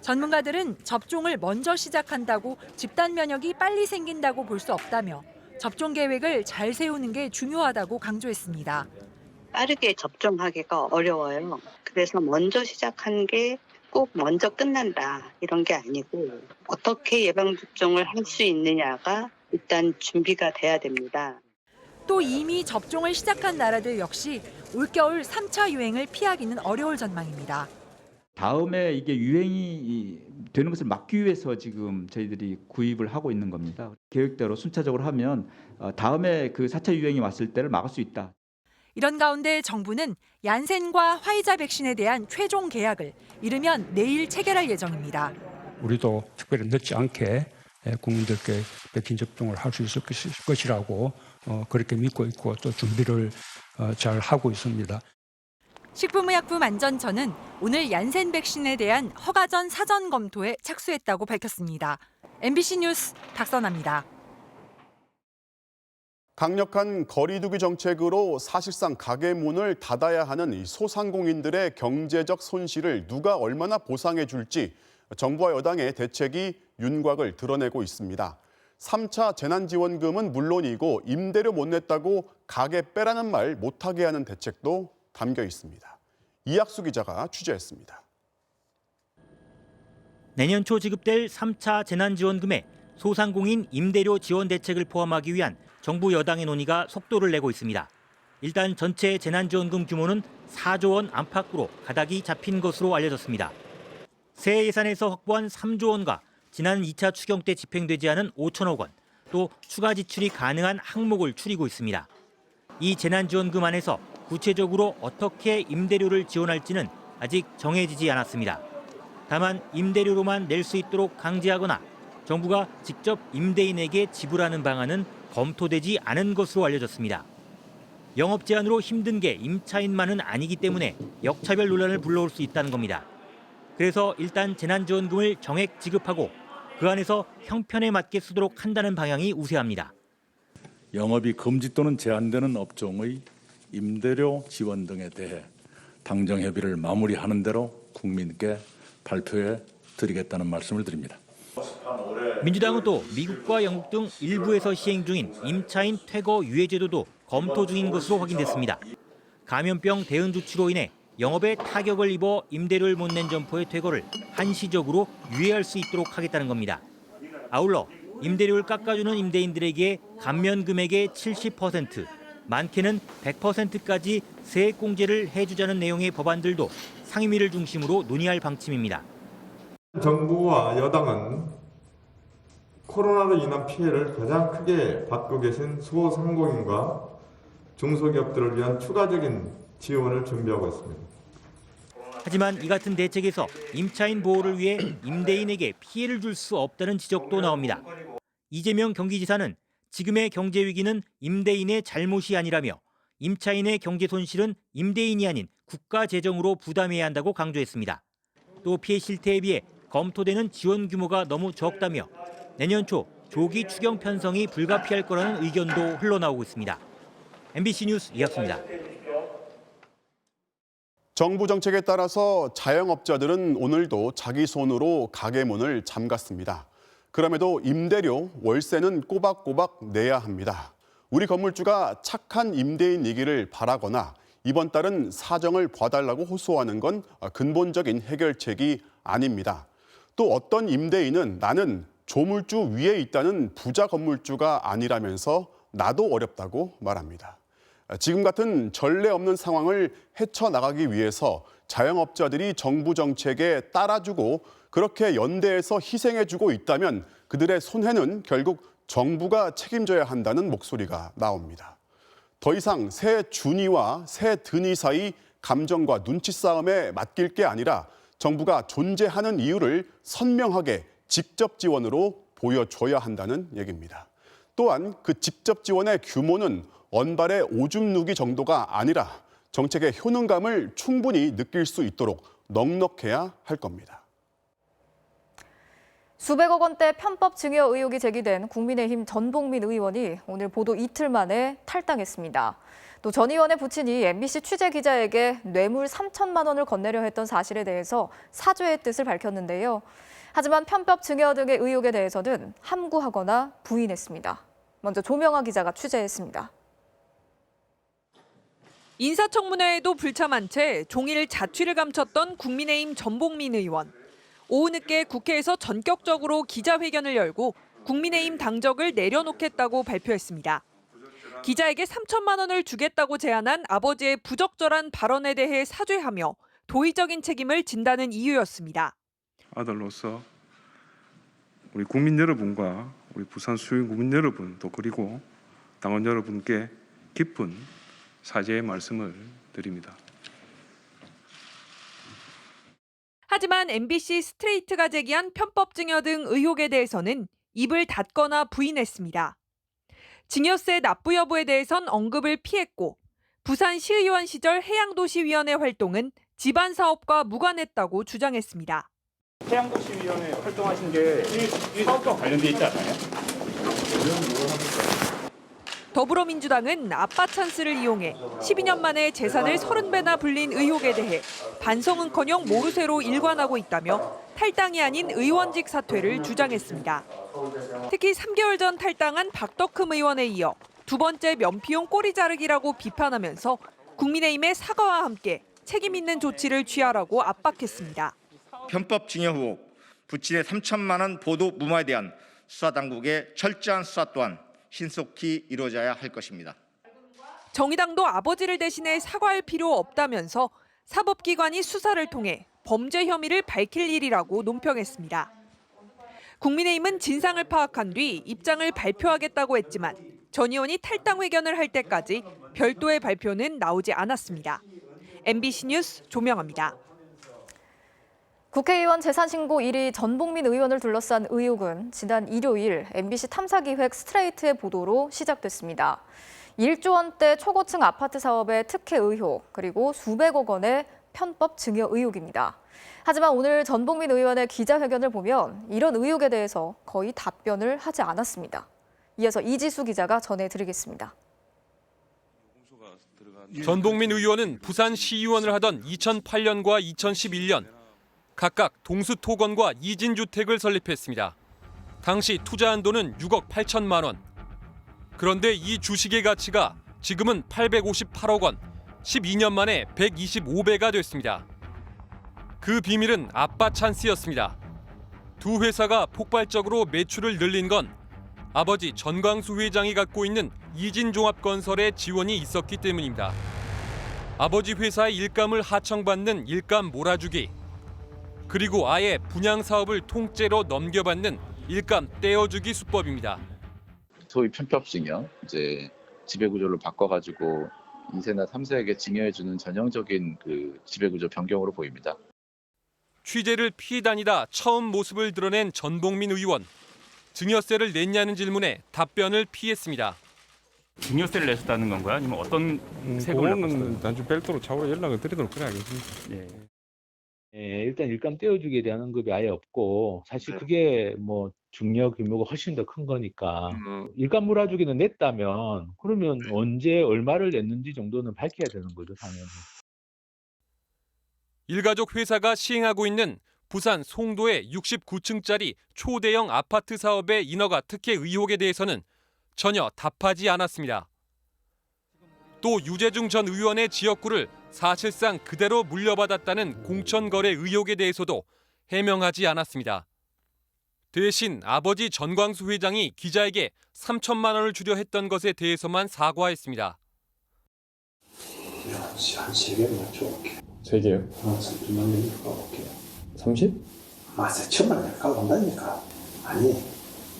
전문가들은 접종을 먼저 시작한다고 집단 면역이 빨리 생긴다고 볼 수 없다며 접종 계획을 잘 세우는 게 중요하다고 강조했습니다. 빠르게 접종하기가 어려워요. 그래서 먼저 시작한 게 꼭 먼저 끝난다 이런 게 아니고 어떻게 예방접종을 할 수 있느냐가 일단 준비가 돼야 됩니다. 또 이미 접종을 시작한 나라들 역시 올겨울 3차 유행을 피하기는 어려울 전망입니다. 다음에 이게 유행이 되는 것을 막기 위해서 지금 저희들이 구입을 하고 있는 겁니다. 계획대로 순차적으로 하면 다음에 그 4차 유행이 왔을 때를 막을 수 있다. 이런 가운데 정부는 얀센과 화이자 백신에 대한 최종 계약을 이르면 내일 체결할 예정입니다. 우리도 특별히 늦지 않게 국민들께 백신 접종을 할 수 있을 것이라고 그렇게 믿고 있고 또 준비를 잘 하고 있습니다. 식품의약품안전처는 오늘 얀센 백신에 대한 허가 전 사전 검토에 착수했다고 밝혔습니다. MBC 뉴스 박선아입니다. 강력한 거리두기 정책으로 사실상 가게 문을 닫아야 하는 이 소상공인들의 경제적 손실을 누가 얼마나 보상해 줄지 정부와 여당의 대책이 윤곽을 드러내고 있습니다. 3차 재난지원금은 물론이고 임대료 못 냈다고 가게 빼라는 말 못하게 하는 대책도 담겨 있습니다. 이학수 기자가 취재했습니다. 내년 초 지급될 3차 재난지원금에 소상공인 임대료 지원 대책을 포함하기 위한 정부 여당의 논의가 속도를 내고 있습니다. 일단 전체 재난지원금 규모는 4조 원 안팎으로 가닥이 잡힌 것으로 알려졌습니다. 새 예산에서 확보한 3조 원과 지난 2차 추경 때 집행되지 않은 5천억 원, 또 추가 지출이 가능한 항목을 추리고 있습니다. 이 재난지원금 안에서 구체적으로 어떻게 임대료를 지원할지는 아직 정해지지 않았습니다. 다만 임대료로만 낼 수 있도록 강제하거나 정부가 직접 임대인에게 지불하는 방안은 검토되지 않은 것으로 알려졌습니다. 영업 제한으로 힘든 게 임차인만은 아니기 때문에 역차별 논란을 불러올 수 있다는 겁니다. 그래서 일단 재난지원금을 정액 지급하고 그 안에서 형편에 맞게 쓰도록 한다는 방향이 우세합니다. 영업이 금지 또는 제한되는 업종의 임대료 지원 등에 대해 당정 협의를 마무리하는 대로 국민께 발표해 드리겠다는 말씀을 드립니다. 민주당은 또 미국과 영국 등 일부에서 시행 중인 임차인 퇴거 유예 제도도 검토 중인 것으로 확인됐습니다. 감염병 대응 조치로 인해 영업에 타격을 입어 임대료를 못 낸 점포의 퇴거를 한시적으로 유예할 수 있도록 하겠다는 겁니다. 아울러 임대료를 깎아주는 임대인들에게 감면 금액의 70%, 많게는 100%까지 세액공제를 해주자는 내용의 법안들도 상임위를 중심으로 논의할 방침입니다. 정부와 여당은 코로나로 인한 피해를 가장 크게 받고 계신 소상공인과 중소기업들을 위한 추가적인 지원을 준비하고 있습니다. 하지만 이 같은 대책에서 임차인 보호를 위해 임대인에게 피해를 줄 수 없다는 지적도 나옵니다. 이재명 경기지사는 지금의 경제 위기는 임대인의 잘못이 아니라며 임차인의 경제 손실은 임대인이 아닌 국가 재정으로 부담해야 한다고 강조했습니다. 또 피해 실태에 비해 검토되는 지원 규모가 너무 적다며 내년 초 조기 추경 편성이 불가피할 거라는 의견도 흘러나오고 있습니다. MBC 뉴스 이학수입니다. 정부 정책에 따라서 자영업자들은 오늘도 자기 손으로 가게 문을 잠갔습니다. 그럼에도 임대료, 월세는 꼬박꼬박 내야 합니다. 우리 건물주가 착한 임대인이기를 바라거나 이번 달은 사정을 봐달라고 호소하는 건 근본적인 해결책이 아닙니다. 또 어떤 임대인은 나는 조물주 위에 있다는 부자 건물주가 아니라면서 나도 어렵다고 말합니다. 지금 같은 전례 없는 상황을 헤쳐나가기 위해서 자영업자들이 정부 정책에 따라주고 그렇게 연대해서 희생해주고 있다면 그들의 손해는 결국 정부가 책임져야 한다는 목소리가 나옵니다. 더 이상 새 준이와 새 든이 사이 감정과 눈치 싸움에 맡길 게 아니라 정부가 존재하는 이유를 선명하게 직접 지원으로 보여줘야 한다는 얘기입니다. 또한 그 직접 지원의 규모는 언발의 오줌 누기 정도가 아니라 정책의 효능감을 충분히 느낄 수 있도록 넉넉해야 할 겁니다. 수백억 원대 편법 증여 의혹이 제기된 국민의힘 전봉민 의원이 오늘 보도 이틀 만에 탈당했습니다. 또 전 의원의 부친이 MBC 취재 기자에게 뇌물 3천만 원을 건네려 했던 사실에 대해서 사죄의 뜻을 밝혔는데요. 하지만 편법 증여 등의 의혹에 대해서는 함구하거나 부인했습니다. 먼저 조명아 기자가 취재했습니다. 인사청문회에도 불참한 채 종일 자취를 감췄던 국민의힘 전봉민 의원. 오후 늦게 국회에서 전격적으로 기자회견을 열고 국민의힘 당적을 내려놓겠다고 발표했습니다. 기자에게 3천만 원을 주겠다고 제안한 아버지의 부적절한 발언에 대해 사죄하며 도의적인 책임을 진다는 이유였습니다. 아들로서 우리 국민 여러분과 우리 부산 수유 국민 여러분 또 그리고 당원 여러분께 깊은 사죄의 말씀을 드립니다. 하지만 MBC 스트레이트가 제기한 편법 증여 등 의혹에 대해서는 입을 닫거나 부인했습니다. 증여세 납부 여부에 대해선 언급을 피했고 부산시의원 시절 해양도시위원회 활동은 집안사업과 무관했다고 주장했습니다. 해양도시위원회 활동하신 게 사업과 관련돼 있지 않나요? 더불어민주당은 아빠 찬스를 이용해 12년 만에 재산을 30배나 불린 의혹에 대해 반성은커녕 모르쇠로 일관하고 있다며 탈당이 아닌 의원직 사퇴를 주장했습니다. 특히 3개월 전 탈당한 박덕흠 의원에 이어 두 번째 면피용 꼬리 자르기라고 비판하면서 국민의힘의 사과와 함께 책임 있는 조치를 취하라고 압박했습니다. 편법 증여 의혹, 부친의 3천만 원 보도 무마에 대한 수사당국의 철저한 수사 또한 신속히 이루어져야 할 것입니다. 정의당도 아버지를 대신해 사과할 필요 없다면서 사법기관이 수사를 통해 범죄 혐의를 밝힐 일이라고 논평했습니다. 국민의힘은 진상을 파악한 뒤 입장을 발표하겠다고 했지만 전 의원이 탈당 회견을 할 때까지 별도의 발표는 나오지 않았습니다. MBC 뉴스 조명아입니다. 국회의원 재산신고 1위 전봉민 의원을 둘러싼 의혹은 지난 일요일 MBC 탐사기획 스트레이트의 보도로 시작됐습니다. 1조 원대 초고층 아파트 사업의 특혜 의혹, 그리고 수백억 원의 편법 증여 의혹입니다. 하지만 오늘 전봉민 의원의 기자회견을 보면 이런 의혹에 대해서 거의 답변을 하지 않았습니다. 이어서 이지수 기자가 전해드리겠습니다. 전봉민 의원은 부산시의원을 하던 2008년과 2011년 각각 동수토건과 이진주택을 설립했습니다. 당시 투자한 돈은 6억 8천만 원. 그런데 이 주식의 가치가 지금은 858억 원, 12년 만에 125배가 됐습니다. 그 비밀은 아빠 찬스였습니다. 두 회사가 폭발적으로 매출을 늘린 건 아버지 전광수 회장이 갖고 있는 이진종합건설의 지원이 있었기 때문입니다. 아버지 회사의 일감을 하청받는 일감 몰아주기, 그리고 아예 분양 사업을 통째로 넘겨받는 일감 떼어주기 수법입니다. 소위 편법 증여, 이제 지배구조를 바꿔가지고 2세나 3세에게 증여해주는 전형적인 그 지배구조 변경으로 보입니다. 취재를 피해 다니다 처음 모습을 드러낸 전봉민 의원. 증여세를 냈냐는 질문에 답변을 피했습니다. 증여세를 냈었다는 건가요? 아니면 어떤 세금을 그거는 나중에 별도로 차후로 연락을 드리도록 그래 알겠습니다. 예. 일단 일감 떼어주기에 대한 언급이 아예 없고 사실 그게 뭐 증여 규모가 훨씬 더 큰 거니까 일감 몰아주기는 냈다면 그러면 언제 얼마를 냈는지 정도는 밝혀야 되는 거죠, 당연히. 일가족 회사가 시행하고 있는 부산 송도의 69층짜리 초대형 아파트 사업의 인허가 특혜 의혹에 대해서는 전혀 답하지 않았습니다. 또 유재중 전 의원의 지역구를 사실상 그대로 물려받았다는 공천거래 의혹에 대해서도 해명하지 않았습니다. 대신 아버지 전광수 회장이 기자에게 3천만 원을 주려 했던 것에 대해서만 사과했습니다. 한 3개 맞춰볼게. 3개요? 30만 원 가볼게. 30? 아, 4천만 원 가본다니까. 아니,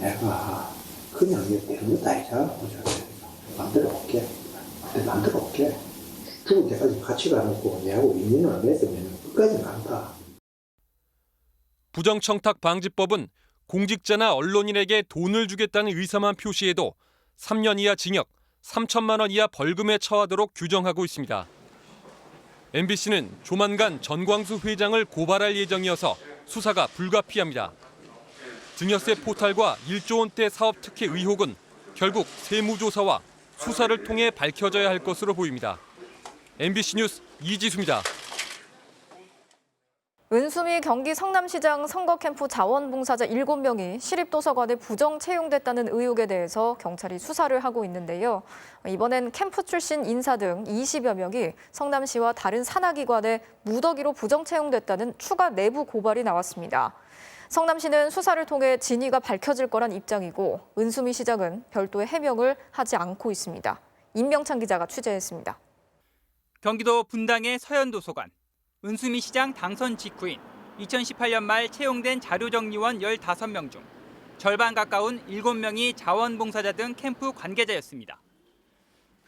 내가 그냥 이게 되는 것도 아니잖아. 만들어 볼게. 만들어 볼게. 죽을 때까지 같이 가놓고 내하고 인연을 맺으면 끝까지 간다. 부정청탁 방지법은 공직자나 언론인에게 돈을 주겠다는 의사만 표시해도 3년 이하 징역, 3천만 원 이하 벌금에 처하도록 규정하고 있습니다. MBC는 조만간 전광수 회장을 고발할 예정이어서 수사가 불가피합니다. 증여세 포탈과 1조 원대 사업 특혜 의혹은 결국 세무조사와 수사를 통해 밝혀져야 할 것으로 보입니다. MBC 뉴스 이지수입니다. 은수미 경기 성남시장 선거 캠프 자원봉사자 7명이 시립도서관에 부정 채용됐다는 의혹에 대해서 경찰이 수사를 하고 있는데요. 이번엔 캠프 출신 인사 등 20여 명이 성남시와 다른 산하기관에 무더기로 부정 채용됐다는 추가 내부 고발이 나왔습니다. 성남시는 수사를 통해 진위가 밝혀질 거란 입장이고 은수미 시장은 별도의 해명을 하지 않고 있습니다. 임명찬 기자가 취재했습니다. 경기도 분당의 서현도서관. 은수미 시장 당선 직후인 2018년 말 채용된 자료정리원 15명 중 절반 가까운 7명이 자원봉사자 등 캠프 관계자였습니다.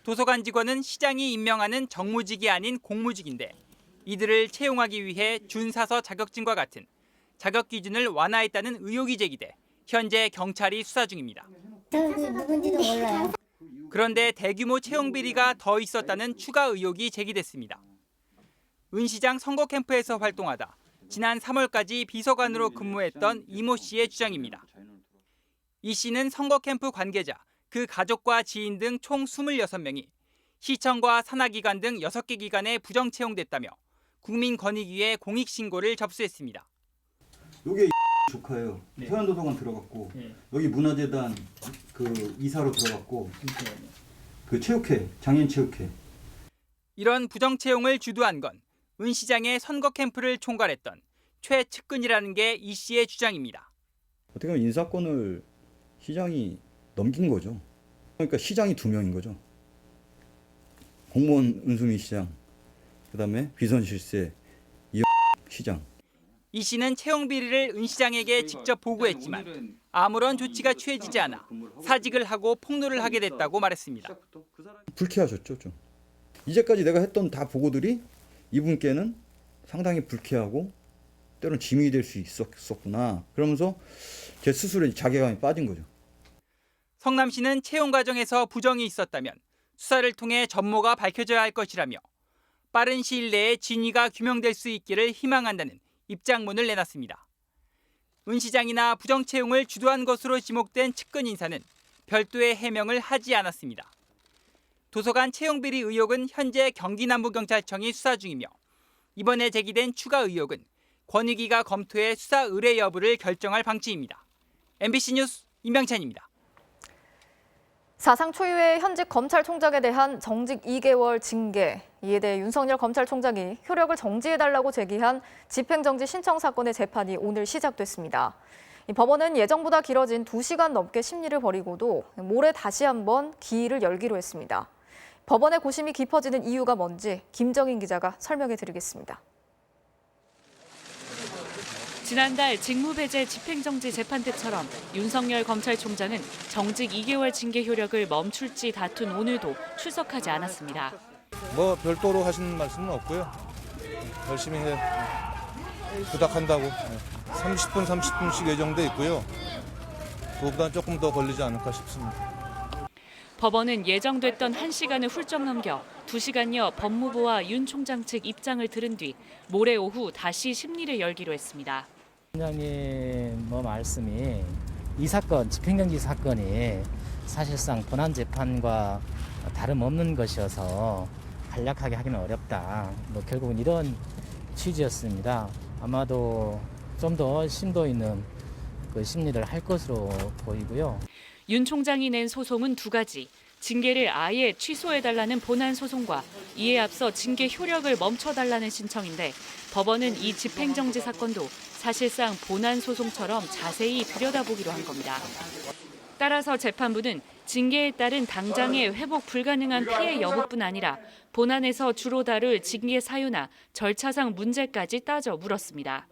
도서관 직원은 시장이 임명하는 정무직이 아닌 공무직인데 이들을 채용하기 위해 준사서 자격증과 같은 자격 기준을 완화했다는 의혹이 제기돼 현재 경찰이 수사 중입니다. 누군지도 몰라요. 그런데 대규모 채용 비리가 더 있었다는 추가 의혹이 제기됐습니다. 은 시장 선거 캠프에서 활동하다 지난 3월까지 비서관으로 근무했던 이모 씨의 주장입니다. 이 씨는 선거 캠프 관계자, 그 가족과 지인 등 총 26명이 시청과 산하기관 등 6개 기관에 부정 채용됐다며 국민권익위에 공익신고를 접수했습니다. 여기 조카예요. 서현도서관 들어갔고 여기 문화재단 그 이사로 들어갔고 그 체육회, 장애인 체육회. 이런 부정 채용을 주도한 건 은 시장의 선거 캠프를 총괄했던 최측근이라는 게 이 씨의 주장입니다. 어떻게 보면 인사권을 시장이 넘긴 거죠. 그러니까 시장이 2명인 거죠. 공무원 은수미 시장, 그다음에 비선실세 이 시장. 이 씨는 채용 비리를 은 시장에게 직접 보고했지만 아무런 조치가 취해지지 않아 사직을 하고 폭로를 하게 됐다고 말했습니다. 불쾌하셨죠, 좀. 이제까지 내가 했던 다 보고들이 이분께는 상당히 불쾌하고 때로는 짐이 될 수 있었구나. 그러면서 제 스스로 자괴감이 빠진 거죠. 성남시는 채용 과정에서 부정이 있었다면 수사를 통해 전모가 밝혀져야 할 것이라며 빠른 시일 내에 진위가 규명될 수 있기를 희망한다는 입장문을 내놨습니다. 은 시장이나 부정 채용을 주도한 것으로 지목된 측근 인사는 별도의 해명을 하지 않았습니다. 도서관 채용 비리 의혹은 현재 경기남부경찰청이 수사 중이며 이번에 제기된 추가 의혹은 권익위가 검토해 수사 의뢰 여부를 결정할 방침입니다. MBC 뉴스 임명찬입니다. 사상 초유의 현직 검찰총장에 대한 정직 2개월 징계. 이에 대해 윤석열 검찰총장이 효력을 정지해달라고 제기한 집행정지 신청 사건의 재판이 오늘 시작됐습니다. 이 법원은 예정보다 길어진 2시간 넘게 심리를 벌이고도 모레 다시 한번 기일을 열기로 했습니다. 법원의 고심이 깊어지는 이유가 뭔지 김정인 기자가 설명해 드리겠습니다. 지난달 직무배제 집행정지 재판 때처럼 윤석열 검찰총장은 정직 2개월 징계 효력을 멈출지 다툰 오늘도 출석하지 않았습니다. 뭐 별도로 하시는 말씀은 없고요. 열심히 부탁한다고 30분씩 예정돼 있고요. 그보다 조금 더 걸리지 않을까 싶습니다. 법원은 예정됐던 1시간을 훌쩍 넘겨 2시간여 법무부와 윤 총장 측 입장을 들은 뒤 모레 오후 다시 심리를 열기로 했습니다. 총장님 말씀이 이 사건, 집행정지 사건이 사실상 본안 재판과 다름없는 것이어서 간략하게 하기는 어렵다. 결국은 이런 취지였습니다. 아마도 좀 더 심도 있는 그 심리를 할 것으로 보이고요. 윤 총장이 낸 소송은 2가지. 징계를 아예 취소해달라는 본안 소송과 이에 앞서 징계 효력을 멈춰달라는 신청인데 법원은 이 집행정지 사건도 사실상 본안 소송처럼 자세히 들여다보기로 한 겁니다. 따라서 재판부는 징계에 따른 당장의 회복 불가능한 피해 여부뿐 아니라 본안에서 주로 다룰 징계 사유나 절차상 문제까지 따져 물었습니다.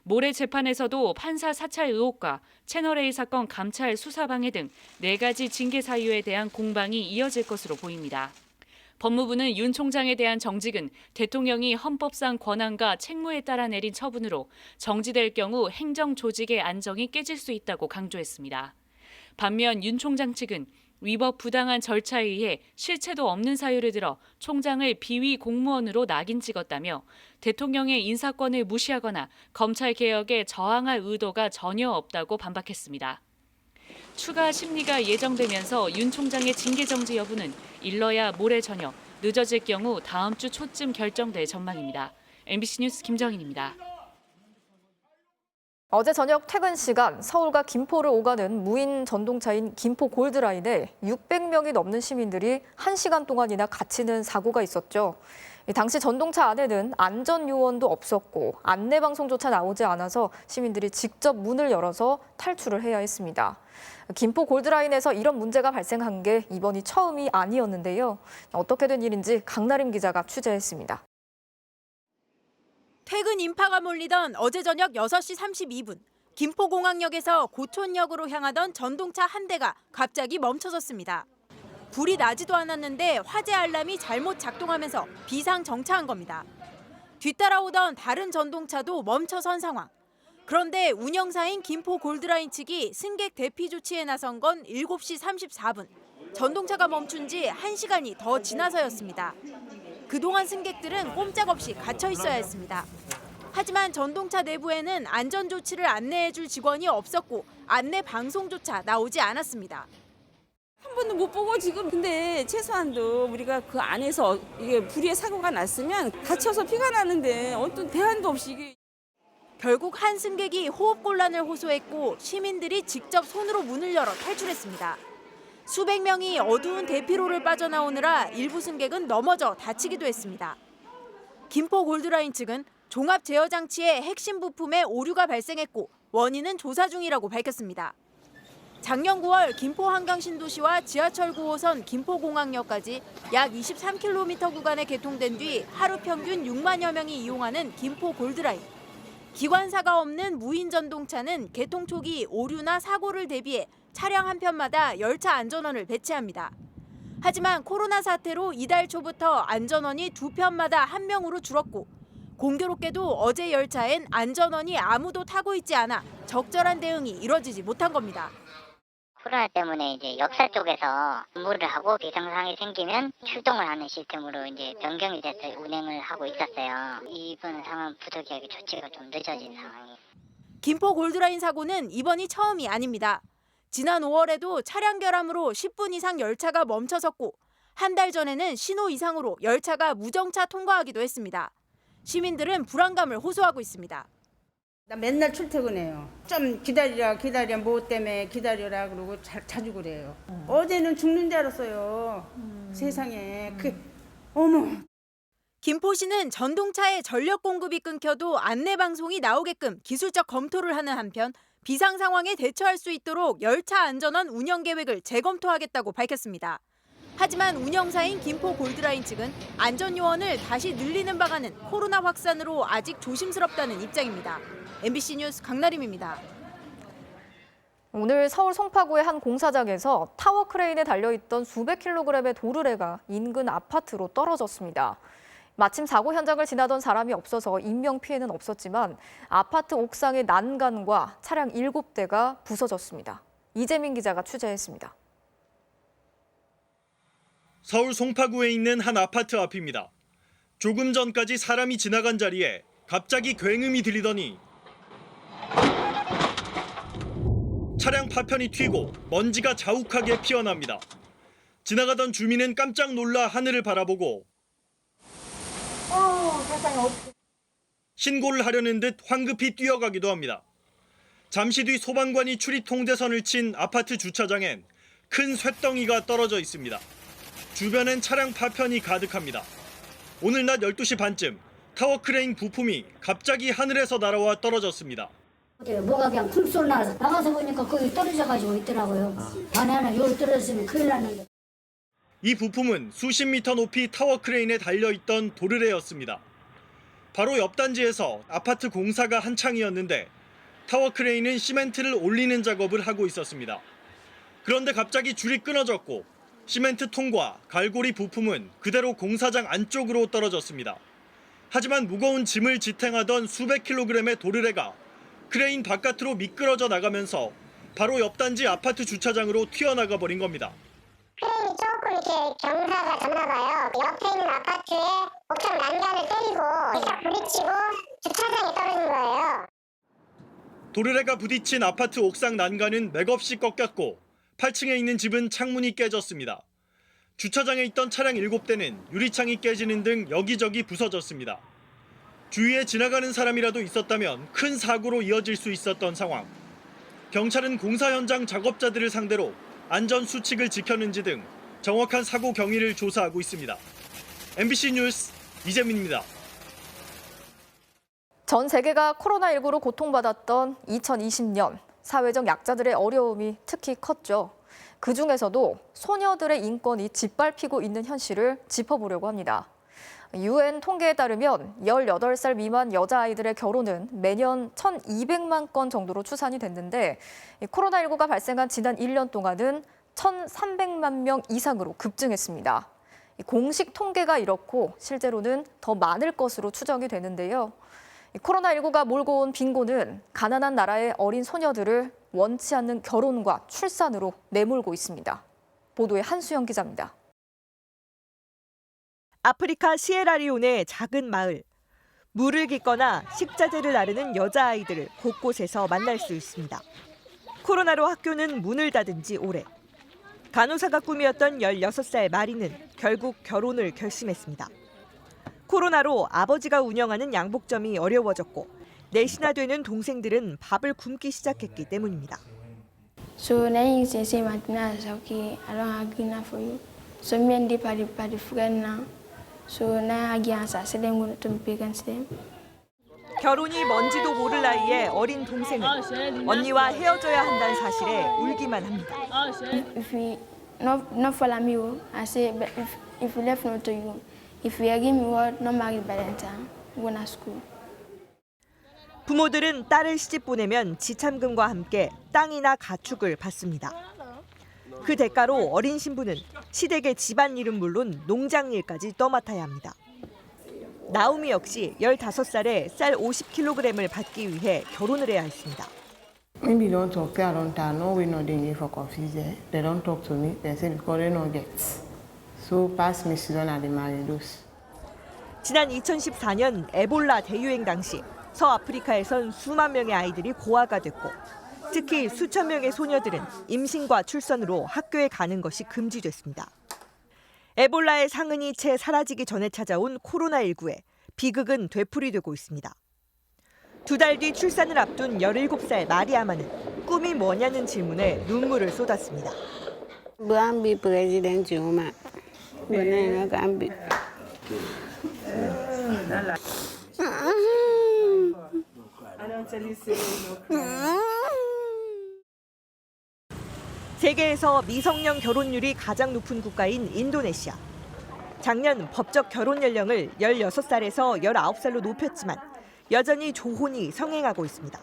모레 재판에서도 판사 사찰 의혹과 채널A 사건 감찰 수사 방해 등 4가지 징계 사유에 대한 공방이 이어질 것으로 보입니다. 법무부는 윤 총장에 대한 정직은 대통령이 헌법상 권한과 책무에 따라 내린 처분으로 정지될 경우 행정 조직의 안정이 깨질 수 있다고 강조했습니다. 반면 윤 총장 측은 위법 부당한 절차에 의해 실체도 없는 사유를 들어 총장을 비위 공무원으로 낙인 찍었다며 대통령의 인사권을 무시하거나 검찰 개혁에 저항할 의도가 전혀 없다고 반박했습니다. 추가 심리가 예정되면서 윤 총장의 징계 정지 여부는 일러야 모레 저녁, 늦어질 경우 다음 주 초쯤 결정될 전망입니다. MBC 뉴스 김정인입니다. 어제 저녁 퇴근 시간 서울과 김포를 오가는 무인 전동차인 김포 골드라인에 600명이 넘는 시민들이 1시간 동안이나 갇히는 사고가 있었죠. 당시 전동차 안에는 안전요원도 없었고 안내방송조차 나오지 않아서 시민들이 직접 문을 열어서 탈출을 해야 했습니다. 김포 골드라인에서 이런 문제가 발생한 게 이번이 처음이 아니었는데요. 어떻게 된 일인지 강나림 기자가 취재했습니다. 퇴근 인파가 몰리던 어제 저녁 6시 32분, 김포공항역에서 고촌역으로 향하던 전동차 한 대가 갑자기 멈춰섰습니다. 불이 나지도 않았는데 화재 알람이 잘못 작동하면서 비상 정차한 겁니다. 뒤따라오던 다른 전동차도 멈춰선 상황. 그런데 운영사인 김포 골드라인 측이 승객 대피 조치에 나선 건 7시 34분. 전동차가 멈춘 지 1시간이 더 지나서였습니다. 그동안 승객들은 꼼짝없이 갇혀 있어야 했습니다. 하지만 전동차 내부에는 안전조치를 안내해줄 직원이 없었고 안내 방송조차 나오지 않았습니다. 한 번도 못 보고 지금 근데 최소한도 우리가 그 안에서 이게 불의의 사고가 났으면 다쳐서 피가 나는데 어떤 대안도 없이 이게. 결국 한 승객이 호흡곤란을 호소했고 시민들이 직접 손으로 문을 열어 탈출했습니다. 수백 명이 어두운 대피로를 빠져나오느라 일부 승객은 넘어져 다치기도 했습니다. 김포 골드라인 측은 종합 제어 장치의 핵심 부품에 오류가 발생했고 원인은 조사 중이라고 밝혔습니다. 작년 9월 김포 한강신도시와 지하철 9호선 김포공항역까지 약 23km 구간에 개통된 뒤 하루 평균 6만여 명이 이용하는 김포 골드라인. 기관사가 없는 무인 전동차는 개통 초기 오류나 사고를 대비해 차량 한 편마다 열차 안전원을 배치합니다. 하지만 코로나 사태로 이달 초부터 안전원이 2편마다 1명으로 줄었고 공교롭게도 어제 열차엔 안전원이 아무도 타고 있지 않아 적절한 대응이 이뤄지지 못한 겁니다. 코로나 때문에 이제 역사 쪽에서 근무를 하고 비상상황이 생기면 출동을 하는 시스템으로 이제 변경이 돼서 운행을 하고 있었어요. 이번 상황 부득이하게 조치가 좀 늦어진 상황이에요. 김포 골드라인 사고는 이번이 처음이 아닙니다. 지난 5월에도 차량 결함으로 10분 이상 열차가 멈춰섰고 한 달 전에는 신호 이상으로 열차가 무정차 통과하기도 했습니다. 시민들은 불안감을 호소하고 있습니다. 나 맨날 출퇴근해요. 좀 기다리라 뭐 때문에 기다려라 그러고 자주 그래요. 어제는 죽는 줄 알았어요. 세상에 어머. 김포시는 전동차의 전력 공급이 끊겨도 안내 방송이 나오게끔 기술적 검토를 하는 한편 비상 상황에 대처할 수 있도록 열차 안전원 운영 계획을 재검토하겠다고 밝혔습니다. 하지만 운영사인 김포 골드라인 측은 안전요원을 다시 늘리는 방안은 코로나 확산으로 아직 조심스럽다는 입장입니다. MBC 뉴스 강나림입니다. 오늘 서울 송파구의 한 공사장에서 타워 크레인에 달려있던 수백 킬로그램의 도르래가 인근 아파트로 떨어졌습니다. 마침 사고 현장을 지나던 사람이 없어서 인명피해는 없었지만 아파트 옥상의 난간과 차량 7대가 부서졌습니다. 이재민 기자가 취재했습니다. 서울 송파구에 있는 한 아파트 앞입니다. 조금 전까지 사람이 지나간 자리에 갑자기 굉음이 들리더니 차량 파편이 튀고 먼지가 자욱하게 피어납니다. 지나가던 주민은 깜짝 놀라 하늘을 바라보고 신고를 하려는 듯 황급히 뛰어가기도 합니다. 잠시 뒤 소방관이 출입 통제선을 친 아파트 주차장엔 큰 쇳덩이가 떨어져 있습니다. 주변엔 차량 파편이 가득합니다. 오늘 낮 12시 반쯤 타워 크레인 부품이 갑자기 하늘에서 날아와 떨어졌습니다. 뭐가 그냥 쿵 쏠라서 나가서 보니까 거기 떨어져가지고 있더라고요. 바나나 여기 떨어졌으면 큰일 났는데. 이 부품은 수십 미터 높이 타워 크레인에 달려있던 도르래였습니다. 바로 옆 단지에서 아파트 공사가 한창이었는데 타워 크레인은 시멘트를 올리는 작업을 하고 있었습니다. 그런데 갑자기 줄이 끊어졌고 시멘트 통과 갈고리 부품은 그대로 공사장 안쪽으로 떨어졌습니다. 하지만 무거운 짐을 지탱하던 수백 킬로그램의 도르래가 크레인 바깥으로 미끄러져 나가면서 바로 옆 단지 아파트 주차장으로 튀어나가 버린 겁니다. 크레인이 조금 이렇게 경사가 졌나 봐요. 옆에 있는 아파트에 옥상 난간을 때리고 딱 부딪히고 주차장에 떨어진 거예요. 도르래가 부딪힌 아파트 옥상 난간은 맥없이 꺾였고 8층에 있는 집은 창문이 깨졌습니다. 주차장에 있던 차량 7대는 유리창이 깨지는 등 여기저기 부서졌습니다. 주위에 지나가는 사람이라도 있었다면 큰 사고로 이어질 수 있었던 상황. 경찰은 공사 현장 작업자들을 상대로 안전 수칙을 지켰는지 등 정확한 사고 경위를 조사하고 있습니다. MBC 뉴스 이재민입니다. 전 세계가 코로나19로 고통받았던 2020년, 사회적 약자들의 어려움이 특히 컸죠. 그중에서도 소녀들의 인권이 짓밟히고 있는 현실을 짚어보려고 합니다. UN 통계에 따르면 18살 미만 여자아이들의 결혼은 매년 1,200만 건 정도로 추산이 됐는데 코로나19가 발생한 지난 1년 동안은 1,300만 명 이상으로 급증했습니다. 공식 통계가 이렇고 실제로는 더 많을 것으로 추정이 되는데요. 코로나19가 몰고 온 빈곤은 가난한 나라의 어린 소녀들을 원치 않는 결혼과 출산으로 내몰고 있습니다. 보도에 한수영 기자입니다. 아프리카 시에라리온의 작은 마을. 물을 깃거나 식자재를 나르는 여자아이들을 곳곳에서 만날 수 있습니다. 코로나로 학교는 문을 닫은 지 오래. 간호사가 꿈이었던 16살 마리는 결국 결혼을 결심했습니다. 코로나로 아버지가 운영하는 양복점이 어려워졌고 넷이나 되는 동생들은 밥을 굶기 시작했기 때문입니다. So now you say Martina is okay. I don't agree now for you. So me and the party friend now. So now I guess I said I'm going to be against them. 결혼이 뭔지도 모를 나이에 어린 동생은 언니와 헤어져야 한다는 사실에 울기만 합니다. If we not follow me, I say but if you left no to you. If you give me word, not married by that time, go to school. 부모들은 딸을 시집 보내면 지참금과 함께 땅이나 가축을 받습니다. 그 대가로 어린 신부는 시댁의 집안일은 물론 농장일까지 떠맡아야 합니다. 나우미 역시 15살에 쌀 50kg을 받기 위해 결혼을 해야 했습니다. Maybe don't talk around town. No, we not doing it for coffee there. They don't talk to me. They say because they don't get. So pass me season at the marriages. 지난 2014년 에볼라 대유행 당시 서아프리카에선 수만 명의 아이들이 고아가 됐고 특히 수천 명의 소녀들은 임신과 출산으로 학교에 가는 것이 금지됐습니다. 에볼라의 상흔이 채 사라지기 전에 찾아온 코로나19에 비극은 되풀이되고 있습니다. 2달 뒤 출산을 앞둔 17살 마리아마는 꿈이 뭐냐는 질문에 눈물을 쏟았습니다. Buambi president Juma. Bunenga gambi. 세계에서 미성년 결혼율이 가장 높은 국가인 인도네시아. 작년 법적 결혼 연령을 16살에서 19살로 높였지만 여전히 조혼이 성행하고 있습니다.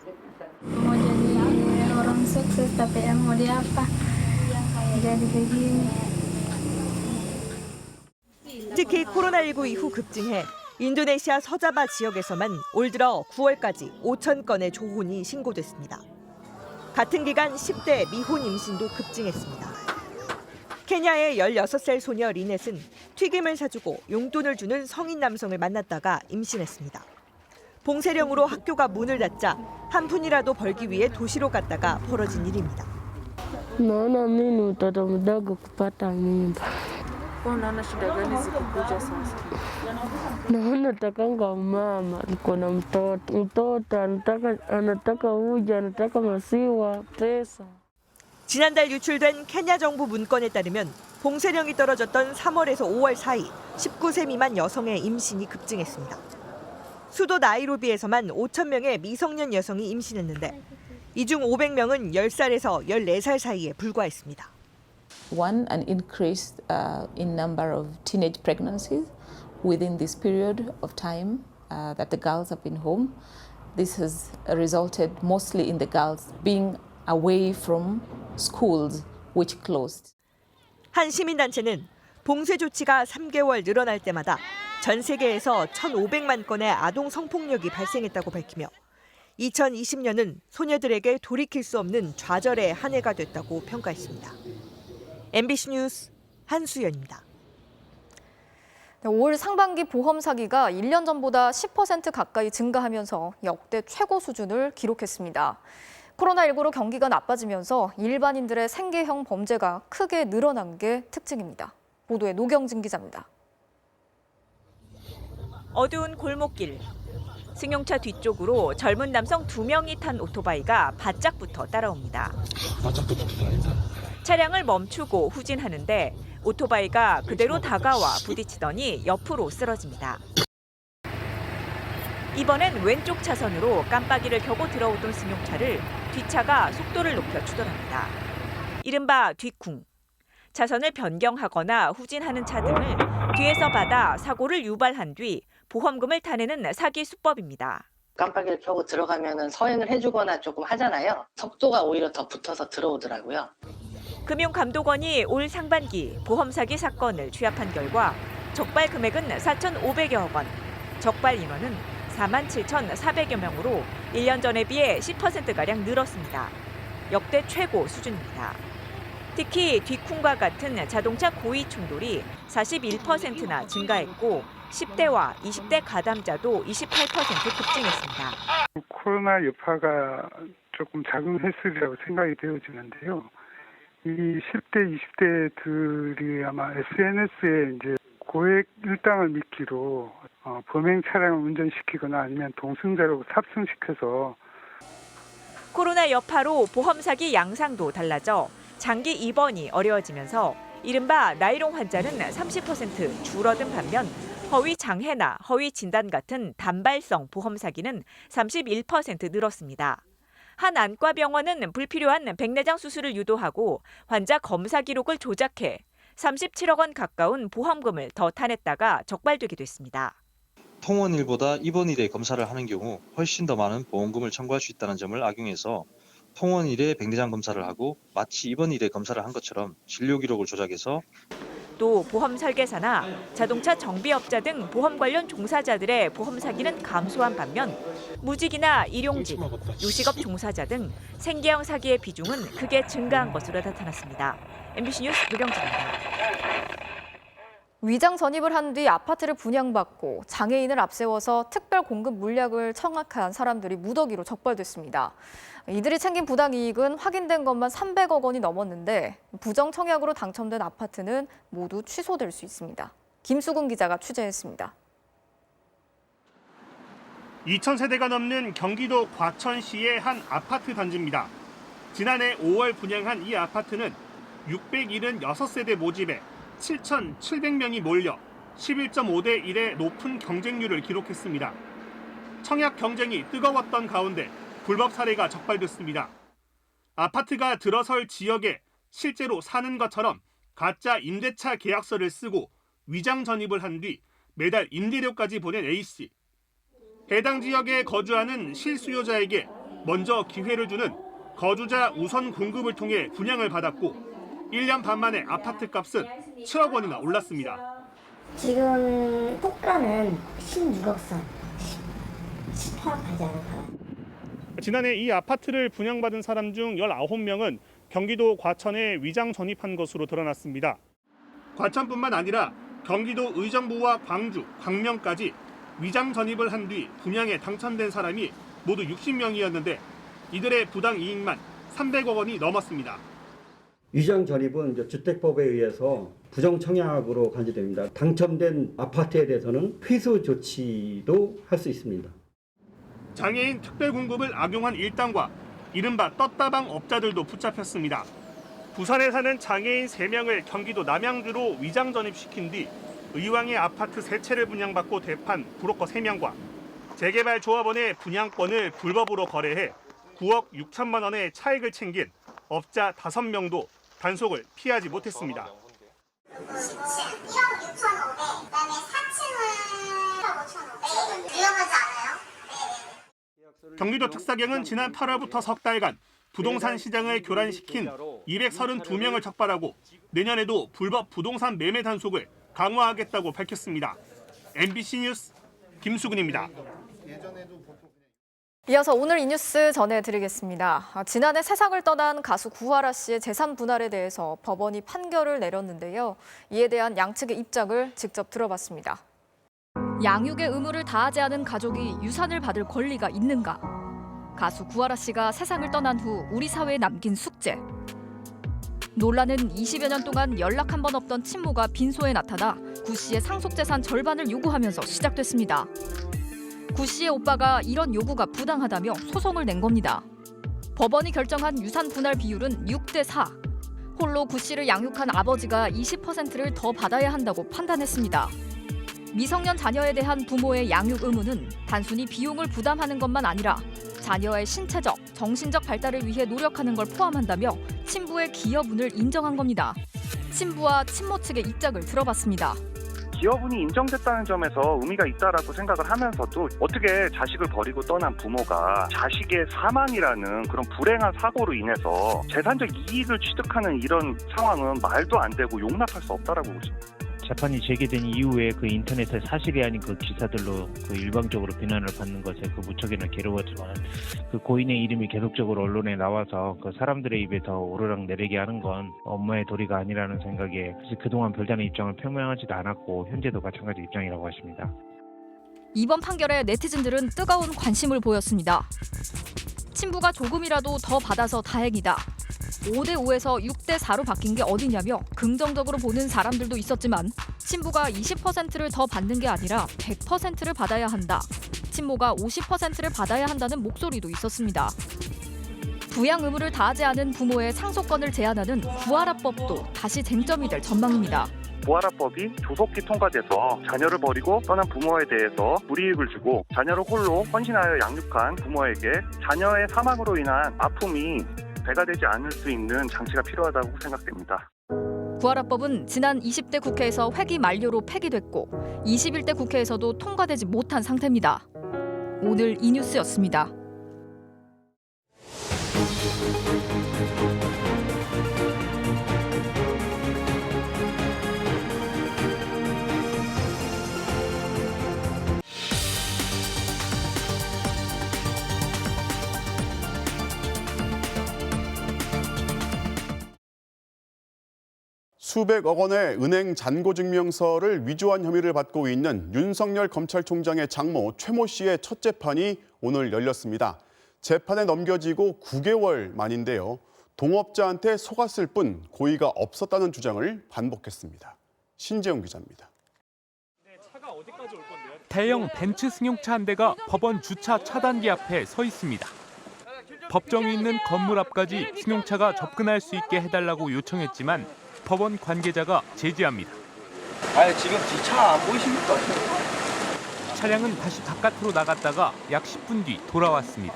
특히 코로나19 이후 급증해 인도네시아 서자바 지역에서만 올 들어 9월까지 5천 건의 조혼이 신고됐습니다. 같은 기간 10대 미혼 임신도 급증했습니다. 케냐의 16살 소녀 리넷은 튀김을 사주고 용돈을 주는 성인 남성을 만났다가 임신했습니다. 봉쇄령으로 학교가 문을 닫자 한 푼이라도 벌기 위해 도시로 갔다가 벌어진 일입니다. Naona mimi mtoto mdogo kupata mimba. Unaona shida gani zikikuja sasa? Naona takanga mama niko na mtoto anataka uji, anataka maziwa, pesa. 지난달 유출된 케냐 정부 문건에 따르면 봉쇄령이 떨어졌던 3월에서 5월 사이 19세 미만 여성의 임신이 급증했습니다. 수도 나이로비에서만 5,000명의 미성년 여성이 임신했는데 이 중 500명은 10살에서 14살 사이에 불과했습니다. One, an increase in number of teenage pregnancies within this period of time that the girls have been home. This has resulted mostly in the girls being away from schools which closed. 한 시민단체는 봉쇄 조치가 3개월 늘어날 때마다 전 세계에서 1,500만 건의 아동 성폭력이 발생했다고 밝히며 2020년은 소녀들에게 돌이킬 수 없는 좌절의 한 해가 됐다고 평가했습니다. MBC 뉴스 한수연입니다. 5월 상반기 보험 사기가 1년 전보다 10% 가까이 증가하면서 역대 최고 수준을 기록했습니다. 코로나19로 경기가 나빠지면서 일반인들의 생계형 범죄가 크게 늘어난 게 특징입니다. 보도에 노경진 기자입니다. 어두운 골목길. 승용차 뒤쪽으로 젊은 남성 2명이 탄 오토바이가 바짝부터 따라옵니다. 차량을 멈추고 후진하는데 오토바이가 그대로 다가와 부딪히더니 옆으로 쓰러집니다. 이번엔 왼쪽 차선으로 깜빡이를 켜고 들어오던 승용차를 뒷차가 속도를 높여 추돌합니다. 이른바 뒷쿵. 차선을 변경하거나 후진하는 차 등을 뒤에서 받아 사고를 유발한 뒤 보험금을 타내는 사기 수법입니다. 깜빡이를 켜고 들어가면 서행을 해주거나 조금 하잖아요. 속도가 오히려 더 붙어서 들어오더라고요. 금융감독원이 올 상반기 보험 사기 사건을 취합한 결과 적발 금액은 4,500여억 원, 적발 인원은 47,400여 명으로 1년 전에 비해 10%가량 늘었습니다. 역대 최고 수준입니다. 특히 뒷쿵과 같은 자동차 고의 충돌이 41%나 증가했고 10대와 20대 가담자도 28% 급증했습니다. 코로나 여파가 조금 작용했으리라고 생각이 되어지는데요. 이 10대, 20대들이 아마 SNS에 이제 고액 일당을 미끼로 범행 차량을 운전시키거나 아니면 동승자로 탑승시켜서 코로나 여파로 보험 사기 양상도 달라져 장기 입원이 어려워지면서 이른바 나이롱 환자는 30% 줄어든 반면 허위 장애나 허위 진단 같은 단발성 보험 사기는 31% 늘었습니다. 한 안과병원은 불필요한 백내장 수술을 유도하고 환자 검사 기록을 조작해 37억 원 가까운 보험금을 더 타냈다가 적발되기도 했습니다. 통원일보다 입원일에 검사를 하는 경우 훨씬 더 많은 보험금을 청구할 수 있다는 점을 악용해서 통원일에 백내장 검사를 하고 마치 입원일에 검사를 한 것처럼 진료 기록을 조작해서 또 보험 설계사나 자동차 정비업자 등 보험 관련 종사자들의 보험 사기는 감소한 반면 무직이나 일용직, 요식업 종사자 등 생계형 사기의 비중은 크게 증가한 것으로 나타났습니다. MBC 뉴스 노경진입니다. 위장 전입을 한 뒤 아파트를 분양받고 장애인을 앞세워서 특별 공급 물약을 청약한 사람들이 무더기로 적발됐습니다. 이들이 챙긴 부당이익은 확인된 것만 300억 원이 넘었는데 부정 청약으로 당첨된 아파트는 모두 취소될 수 있습니다. 김수근 기자가 취재했습니다. 2,000세대가 넘는 경기도 과천시의 한 아파트 단지입니다. 지난해 5월 분양한 이 아파트는 676세대 모집에 7,700명이 몰려 11.5대 1의 높은 경쟁률을 기록했습니다. 청약 경쟁이 뜨거웠던 가운데 불법 사례가 적발됐습니다. 아파트가 들어설 지역에 실제로 사는 것처럼 가짜 임대차 계약서를 쓰고 위장 전입을 한 뒤 매달 임대료까지 보낸 A씨. 해당 지역에 거주하는 실수요자에게 먼저 기회를 주는 거주자 우선 공급을 통해 분양을 받았고 1년 반 만에 아파트 값은 7억 원이나 올랐습니다. 지금 호가는 16억 선, 18억 하지 않을까요? 지난해 이 아파트를 분양받은 사람 중 19명은 경기도 과천에 위장 전입한 것으로 드러났습니다. 과천뿐만 아니라 경기도 의정부와 광주, 광명까지 위장 전입을 한 뒤 분양에 당첨된 사람이 모두 60명이었는데 이들의 부당 이익만 300억 원이 넘었습니다. 위장 전입은 이제 주택법에 의해서 부정 청약으로 간주됩니다. 당첨된 아파트에 대해서는 회수 조치도 할 수 있습니다. 장애인 특별 공급을 악용한 일당과 이른바 떴다방 업자들도 붙잡혔습니다. 부산에 사는 장애인 3명을 경기도 남양주로 위장 전입시킨 뒤 의왕의 아파트 3채를 분양받고 대판 브로커 3명과 재개발 조합원의 분양권을 불법으로 거래해 9억 6천만 원의 차익을 챙긴 업자 5명도 단속을 피하지 못했습니다. 1억 6,500, 그다음에 4층은 5,500. 위험하지 않아요? 경기도 특사경은 지난 8월부터 석 달간 부동산 시장을 교란시킨 232명을 적발하고 내년에도 불법 부동산 매매 단속을 강화하겠다고 밝혔습니다. MBC 뉴스 김수근입니다. 이어서 오늘 이 뉴스 전해드리겠습니다. 지난해 세상을 떠난 가수 구하라 씨의 재산 분할에 대해서 법원이 판결을 내렸는데요. 이에 대한 양측의 입장을 직접 들어봤습니다. 양육의 의무를 다하지 않은 가족이 유산을 받을 권리가 있는가? 가수 구하라 씨가 세상을 떠난 후 우리 사회에 남긴 숙제. 논란은 20여 년 동안 연락 한 번 없던 친모가 빈소에 나타나 구 씨의 상속재산 절반을 요구하면서 시작됐습니다. 구 씨의 오빠가 이런 요구가 부당하다며 소송을 낸 겁니다. 법원이 결정한 유산 분할 비율은 6대4. 홀로 구 씨를 양육한 아버지가 20%를 더 받아야 한다고 판단했습니다. 미성년 자녀에 대한 부모의 양육 의무는 단순히 비용을 부담하는 것만 아니라 자녀의 신체적, 정신적 발달을 위해 노력하는 걸 포함한다며 친부의 기여분을 인정한 겁니다. 친부와 친모 측의 입장을 들어봤습니다. 기여분이 인정됐다는 점에서 의미가 있다라고 생각을 하면서도 어떻게 자식을 버리고 떠난 부모가 자식의 사망이라는 그런 불행한 사고로 인해서 재산적 이익을 취득하는 이런 상황은 말도 안 되고 용납할 수 없다라고 보고 싶습니다. 재판이 제기된 이후에 그 인터넷에 사실이 아닌 그 기사들로 그 일방적으로 비난을 받는 것에 그 무척이나 괴로웠지만 그 고인의 이름이 계속적으로 언론에 나와서 그 사람들의 입에 더 오르락내리게 하는 건 엄마의 도리가 아니라는 생각에 그동안 별다른 입장을 표명하지도 않았고 현재도 마찬가지 입장이라고 하십니다. 이번 판결에 네티즌들은 뜨거운 관심을 보였습니다. 친부가 조금이라도 더 받아서 다행이다. 5대5에서 6대4로 바뀐 게 어디냐며 긍정적으로 보는 사람들도 있었지만 친부가 20%를 더 받는 게 아니라 100%를 받아야 한다. 친모가 50%를 받아야 한다는 목소리도 있었습니다. 부양 의무를 다하지 않은 부모의 상속권을 제한하는 구하라법도 다시 쟁점이 될 전망입니다. 구하라법이 조속히 통과돼서 자녀를 버리고 떠난 부모에 대해서 불이익을 주고 자녀를 홀로 헌신하여 양육한 부모에게 자녀의 사망으로 인한 아픔이 배가 되지 않을 수 있는 장치가 필요하다고 생각됩니다. 구하라법은 지난 20대 국회에서 회기 만료로 폐기됐고 21대 국회에서도 통과되지 못한 상태입니다. 오늘 이 뉴스였습니다. 수백억 원의 은행 잔고증명서를 위조한 혐의를 받고 있는 윤석열 검찰총장의 장모 최모 씨의 첫 재판이 오늘 열렸습니다. 재판에 넘겨지고 9개월 만인데요. 동업자한테 속았을 뿐 고의가 없었다는 주장을 반복했습니다. 신재용 기자입니다. 대형 벤츠 승용차 한 대가 법원 주차 차단기 앞에 서 있습니다. 법정이 있는 건물 앞까지 승용차가 접근할 수 있게 해달라고 요청했지만 법원 관계자가 제지합니다. 지금 차 안 보이십니까? 차량은 다시 바깥으로 나갔다가 약 10분 뒤 돌아왔습니다.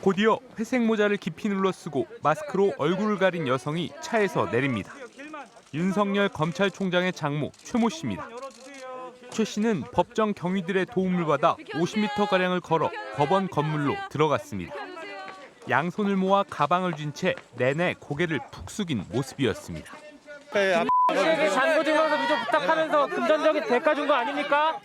곧이어 회색 모자를 깊이 눌러 쓰고 마스크로 얼굴을 가린 여성이 차에서 내립니다. 윤석열 검찰총장의 장모 최모 씨입니다. 최 씨는 법정 경위들의 도움을 받아 50m가량을 걸어 법원 건물로 들어갔습니다. 양손을 모아 가방을 쥔 채 내내 고개를 푹 숙인 모습이었습니다. 잔고증명서 위조 부탁하면서 금전적인 대가 준 거 아닙니까?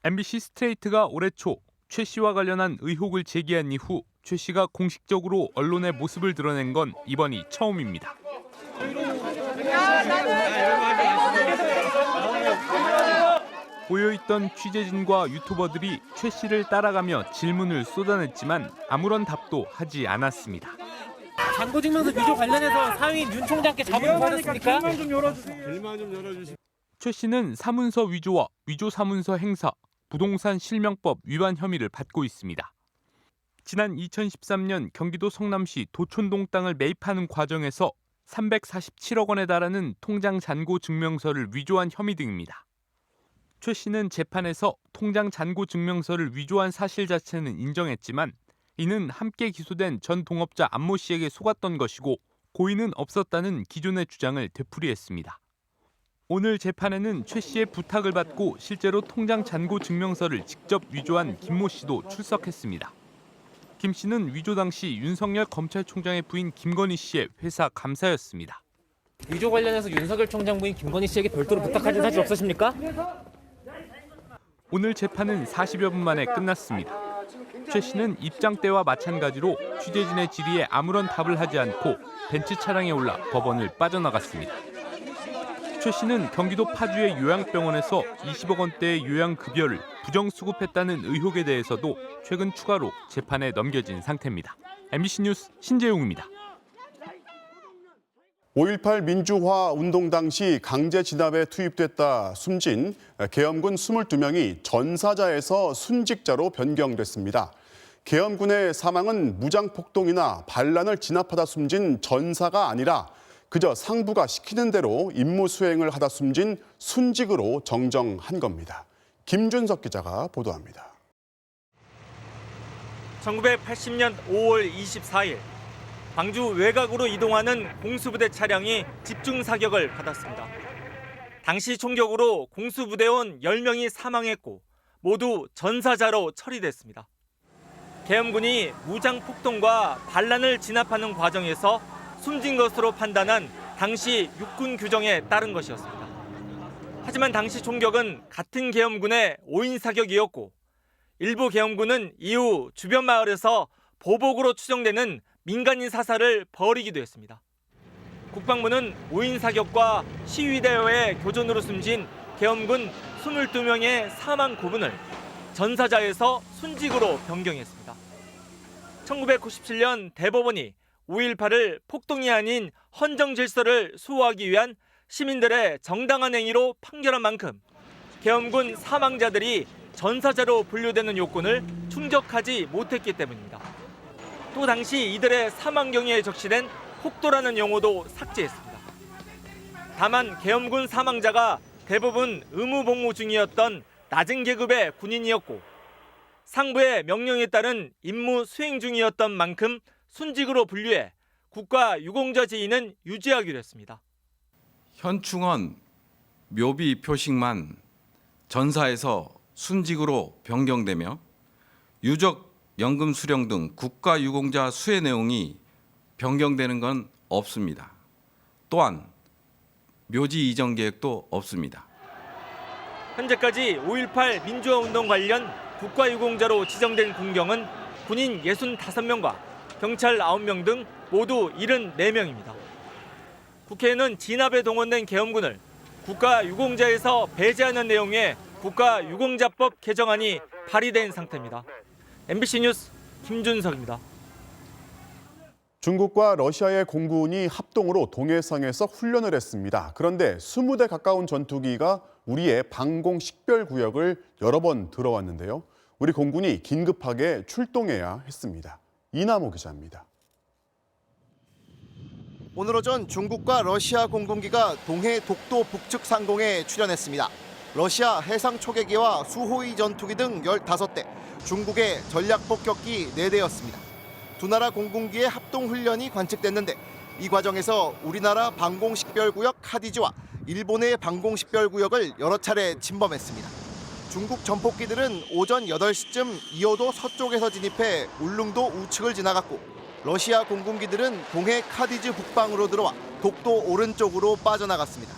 MBC 스트레이트가 올해 초 최 씨와 관련한 의혹을 제기한 이후 최 씨가 공식적으로 언론에 모습을 드러낸 건 이번이 처음입니다. 모여있던 취재진과 유튜버들이 최 씨를 따라가며 질문을 쏟아냈지만 아무런 답도 하지 않았습니다. 잔고증명서 위조 관련해서 상임 윤 총장께 자문을 받았습니까? 길만 좀 열어주세요. 최 씨는 사문서 위조와 위조 사문서 행사, 부동산 실명법 위반 혐의를 받고 있습니다. 지난 2013년 경기도 성남시 도촌동 땅을 매입하는 과정에서 347억 원에 달하는 통장 잔고 증명서를 위조한 혐의 등입니다. 최 씨는 재판에서 통장 잔고 증명서를 위조한 사실 자체는 인정했지만 이는 함께 기소된 전 동업자 안모 씨에게 속았던 것이고 고의는 없었다는 기존의 주장을 되풀이했습니다. 오늘 재판에는 최 씨의 부탁을 받고 실제로 통장 잔고 증명서를 직접 위조한 김모 씨도 출석했습니다. 김 씨는 위조 당시 윤석열 검찰총장의 부인 김건희 씨의 회사 감사였습니다. 위조 관련해서 윤석열 총장 부인 김건희 씨에게 별도로 부탁하신 사실 없으십니까? 오늘 재판은 40여 분 만에 끝났습니다. 최 씨는 입장 때와 마찬가지로 취재진의 질의에 아무런 답을 하지 않고 벤츠 차량에 올라 법원을 빠져나갔습니다. 최 씨는 경기도 파주의 요양병원에서 20억 원대의 요양급여를 부정수급했다는 의혹에 대해서도 최근 추가로 재판에 넘겨진 상태입니다. MBC 뉴스 신재용입니다. 5.18 민주화 운동 당시 강제 진압에 투입됐다 숨진 계엄군 22명이 전사자에서 순직자로 변경됐습니다. 계엄군의 사망은 무장폭동이나 반란을 진압하다 숨진 전사가 아니라 그저 상부가 시키는 대로 임무 수행을 하다 숨진 순직으로 정정한 겁니다. 김준석 기자가 보도합니다. 1980년 5월 24일 광주 외곽으로 이동하는 공수부대 차량이 집중 사격을 받았습니다. 당시 총격으로 공수부대원 10명이 사망했고 모두 전사자로 처리됐습니다. 계엄군이 무장폭동과 반란을 진압하는 과정에서 숨진 것으로 판단한 당시 육군 규정에 따른 것이었습니다. 하지만 당시 총격은 같은 계엄군의 5인 사격이었고 일부 계엄군은 이후 주변 마을에서 보복으로 추정되는 민간인 사살을 벌이기도 했습니다. 국방부는 5인 사격과 시위대와의 교전으로 숨진 계엄군 22명의 사망 구분을 전사자에서 순직으로 변경했습니다. 1997년 대법원이 5.18을 폭동이 아닌 헌정 질서를 수호하기 위한 시민들의 정당한 행위로 판결한 만큼 계엄군 사망자들이 전사자로 분류되는 요건을 충족하지 못했기 때문입니다. 또 당시 이들의 사망 경위에 적시된 폭도라는 용어도 삭제했습니다. 다만 계엄군 사망자가 대부분 의무 복무 중이었던 낮은 계급의 군인이었고 상부의 명령에 따른 임무 수행 중이었던 만큼 순직으로 분류해 국가 유공자 지위는 유지하기로 했습니다. 현충원 묘비 표식만 전사에서 순직으로 변경되며 유적 연금 수령 등 국가 유공자 수혜 내용이 변경되는 건 없습니다. 또한 묘지 이전 계획도 없습니다. 현재까지 5.18 민주화 운동 관련 국가 유공자로 지정된 군경은 군인 65명과 경찰 9명 등 모두 74명입니다. 국회에는 진압에 동원된 계엄군을 국가 유공자에서 배제하는 내용의 국가 유공자법 개정안이 발의된 상태입니다. MBC 뉴스 김준석입니다. 중국과 러시아의 공군이 합동으로 동해상에서 훈련을 했습니다. 그런데 20대 가까운 전투기가 우리의 방공 식별 구역을 여러 번 들어왔는데요. 우리 공군이 긴급하게 출동해야 했습니다. 이남호 기자입니다. 오늘 오전 중국과 러시아 공군기가 동해 독도 북측 상공에 출현했습니다. 러시아 해상 초계기와 수호위 전투기 등 15대, 중국의 전략 폭격기 4대였습니다. 두 나라 공군기의 합동 훈련이 관측됐는데 이 과정에서 우리나라 방공식별구역 카디지와 일본의 방공식별구역을 여러 차례 침범했습니다. 중국 전폭기들은 오전 8시쯤 이호도 서쪽에서 진입해 울릉도 우측을 지나갔고 러시아 공군기들은 동해 카디즈 북방으로 들어와 독도 오른쪽으로 빠져나갔습니다.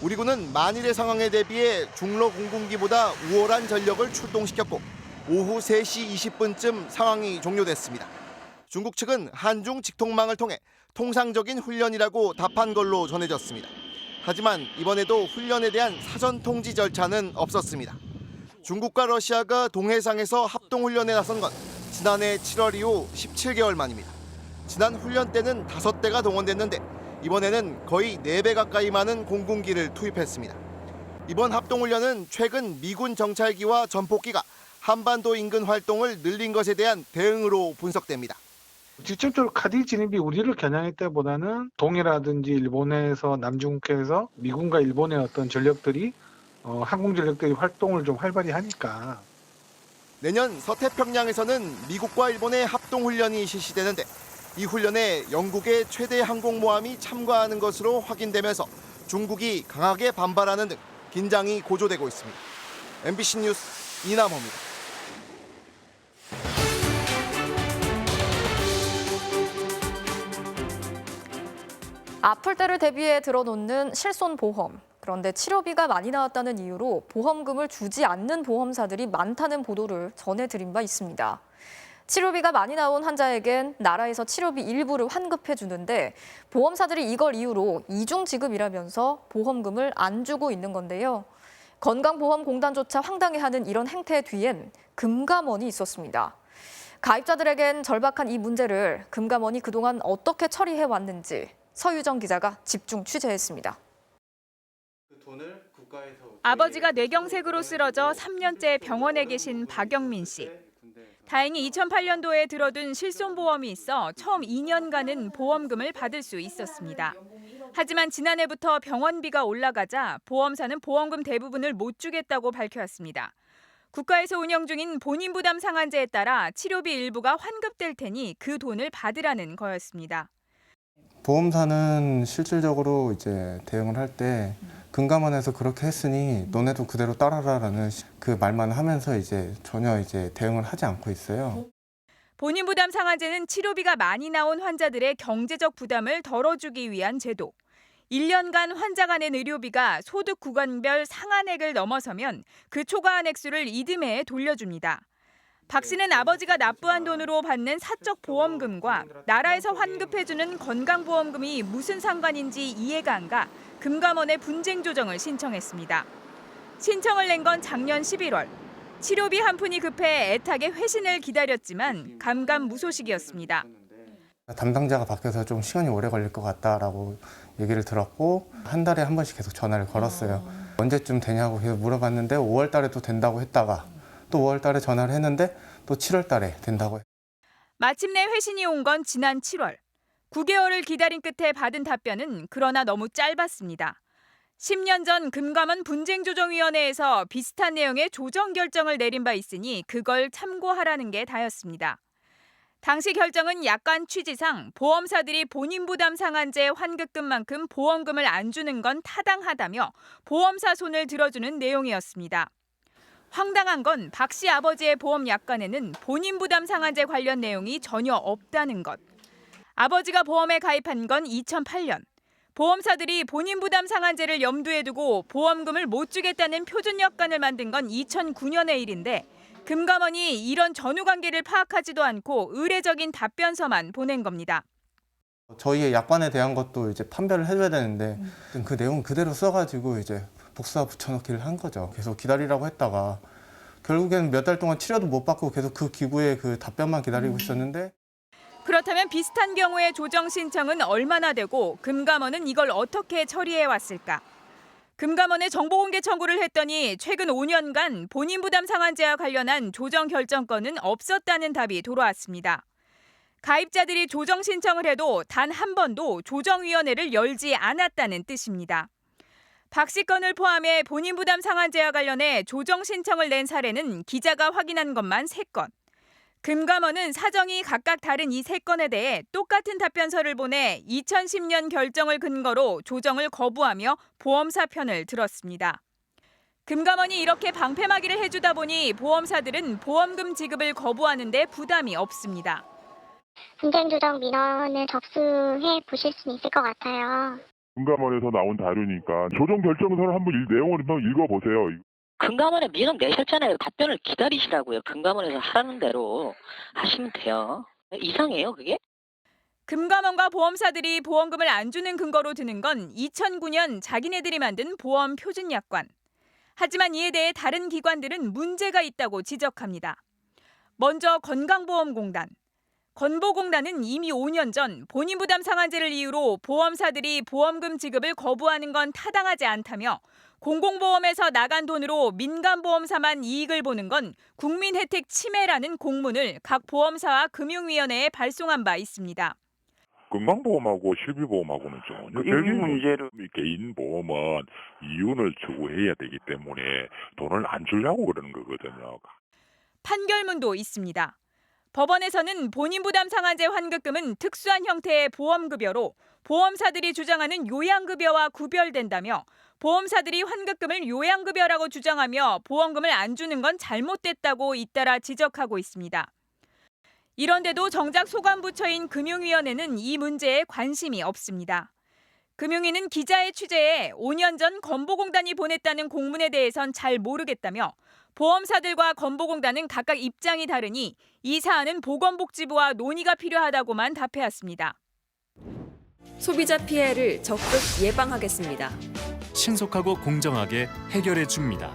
우리 군은 만일의 상황에 대비해 중러 공군기보다 우월한 전력을 출동시켰고 오후 3시 20분쯤 상황이 종료됐습니다. 중국 측은 한중 직통망을 통해 통상적인 훈련이라고 답한 걸로 전해졌습니다. 하지만 이번에도 훈련에 대한 사전 통지 절차는 없었습니다. 중국과 러시아가 동해상에서 합동훈련에 나선 건 지난해 7월 이후 17개월 만입니다. 지난 훈련 때는 5대가 동원됐는데 이번에는 거의 4배 가까이 많은 공군기를 투입했습니다. 이번 합동훈련은 최근 미군 정찰기와 전폭기가 한반도 인근 활동을 늘린 것에 대한 대응으로 분석됩니다. 직접적으로 카디 진입이 우리를 겨냥할 때보다는 동해라든지 일본에서 남중국해에서 미군과 일본의 어떤 전력들이 항공전력들이 활동을 좀 활발히 하니까. 내년 서태평양에서는 미국과 일본의 합동훈련이 실시되는데 이 훈련에 영국의 최대 항공모함이 참가하는 것으로 확인되면서 중국이 강하게 반발하는 등 긴장이 고조되고 있습니다. MBC 뉴스 이남호입니다. 아플 때를 대비해 들어놓는 실손보험. 그런데 치료비가 많이 나왔다는 이유로 보험금을 주지 않는 보험사들이 많다는 보도를 전해드린 바 있습니다. 치료비가 많이 나온 환자에겐 나라에서 치료비 일부를 환급해 주는데 보험사들이 이걸 이유로 이중 지급이라면서 보험금을 안 주고 있는 건데요. 건강보험공단조차 황당해하는 이런 행태 뒤엔 금감원이 있었습니다. 가입자들에겐 절박한 이 문제를 금감원이 그동안 어떻게 처리해왔는지 서유정 기자가 집중 취재했습니다. 아버지가 뇌경색으로 쓰러져 3년째 병원에 계신 박영민 씨. 다행히 2008년도에 들어둔 실손보험이 있어 처음 2년간은 보험금을 받을 수 있었습니다. 하지만 지난해부터 병원비가 올라가자 보험사는 보험금 대부분을 못 주겠다고 밝혀왔습니다. 국가에서 운영 중인 본인 부담 상한제에 따라 치료비 일부가 환급될 테니 그 돈을 받으라는 거였습니다. 보험사는 실질적으로 이제 대응을 할 때 금감원에서 그렇게 했으니 너네도 그대로 따라라라는 그 말만 하면서 이제 전혀 이제 대응을 하지 않고 있어요. 본인 부담 상한제는 치료비가 많이 나온 환자들의 경제적 부담을 덜어주기 위한 제도. 1년간 환자가 낸 의료비가 소득 구간별 상한액을 넘어서면 그 초과한 액수를 이듬해에 돌려줍니다. 박 씨는 아버지가 납부한 돈으로 받는 사적 보험금과 나라에서 환급해주는 건강보험금이 무슨 상관인지 이해가 안 가 금감원에 분쟁 조정을 신청했습니다. 신청을 낸 건 작년 11월. 치료비 한 푼이 급해 애타게 회신을 기다렸지만 감감무소식이었습니다. 담당자가 바뀌어서 좀 시간이 오래 걸릴 것 같다라고 얘기를 들었고 한 달에 한 번씩 계속 전화를 걸었어요. 언제쯤 되냐고 계속 물어봤는데 5월 달에 또 된다고 했다가 또 5월 달에 전화를 했는데 또 7월 달에 된다고. 마침내 회신이 온 건 지난 7월. 9개월을 기다린 끝에 받은 답변은 그러나 너무 짧았습니다. 10년 전 금감원 분쟁조정위원회에서 비슷한 내용의 조정 결정을 내린 바 있으니 그걸 참고하라는 게 다였습니다. 당시 결정은 약관 취지상 보험사들이 본인 부담 상한제 환급금만큼 보험금을 안 주는 건 타당하다며 보험사 손을 들어주는 내용이었습니다. 황당한 건 박 씨 아버지의 보험 약관에는 본인 부담 상한제 관련 내용이 전혀 없다는 것. 아버지가 보험에 가입한 건 2008년. 보험사들이 본인 부담 상한제를 염두에 두고 보험금을 못 주겠다는 표준 약관을 만든 건 2009년의 일인데 금감원이 이런 전후 관계를 파악하지도 않고 의례적인 답변서만 보낸 겁니다. 저희의 약관에 대한 것도 이제 판별을 해줘야 되는데 그 내용 그대로 써가지고 이제 복사 붙여넣기를 한 거죠. 계속 기다리라고 했다가 결국에는 몇 달 동안 치료도 못 받고 계속 그 기구의 그 답변만 기다리고 있었는데. 그렇다면 비슷한 경우의 조정 신청은 얼마나 되고 금감원은 이걸 어떻게 처리해 왔을까? 금감원에 정보공개 청구를 했더니 최근 5년간 본인 부담 상한제와 관련한 조정 결정권은 없었다는 답이 돌아왔습니다. 가입자들이 조정 신청을 해도 단 한 번도 조정위원회를 열지 않았다는 뜻입니다. 박 씨 건을 포함해 본인 부담 상한제와 관련해 조정 신청을 낸 사례는 기자가 확인한 것만 3건. 금감원은 사정이 각각 다른 이 3건에 대해 똑같은 답변서를 보내 2010년 결정을 근거로 조정을 거부하며 보험사 편을 들었습니다. 금감원이 이렇게 방패막이를 해주다 보니 보험사들은 보험금 지급을 거부하는데 부담이 없습니다. 분쟁조정 민원을 접수해 보실 수 있을 것 같아요. 금감원에서 나온 자료니까 조정 결정서를 한번 내용을 한번 읽어보세요. 금감원에 민원 내셨잖아요. 답변을 기다리시라고요. 금감원에서 하라는 대로 하시면 돼요. 이상해요, 그게? 금감원과 보험사들이 보험금을 안 주는 근거로 드는 건 2009년 자기네들이 만든 보험 표준 약관. 하지만 이에 대해 다른 기관들은 문제가 있다고 지적합니다. 먼저 건강보험공단. 건보공단은 이미 5년 전 본인 부담 상한제를 이유로 보험사들이 보험금 지급을 거부하는 건 타당하지 않다며 공공보험에서 나간 돈으로 민간보험사만 이익을 보는 건 국민혜택 침해라는 공문을 각 보험사와 금융위원회에 발송한 바 있습니다. 건강보험하고 실비보험하고는 전혀 이 문제를 개인보험은 이윤을 추구해야 되기 때문에 돈을 안 주려고 그러는 거거든요. 판결문도 있습니다. 법원에서는 본인 부담 상한제 환급금은 특수한 형태의 보험급여로 보험사들이 주장하는 요양급여와 구별된다며 보험사들이 환급금을 요양급여라고 주장하며 보험금을 안 주는 건 잘못됐다고 잇따라 지적하고 있습니다. 이런데도 정작 소관부처인 금융위원회는 이 문제에 관심이 없습니다. 금융위는 기자의 취재에 5년 전 건보공단이 보냈다는 공문에 대해선 잘 모르겠다며 보험사들과 건보공단은 각각 입장이 다르니 이 사안은 보건복지부와 논의가 필요하다고만 답해왔습니다. 소비자 피해를 적극 예방하겠습니다. 신속하고 공정하게 해결해 줍니다.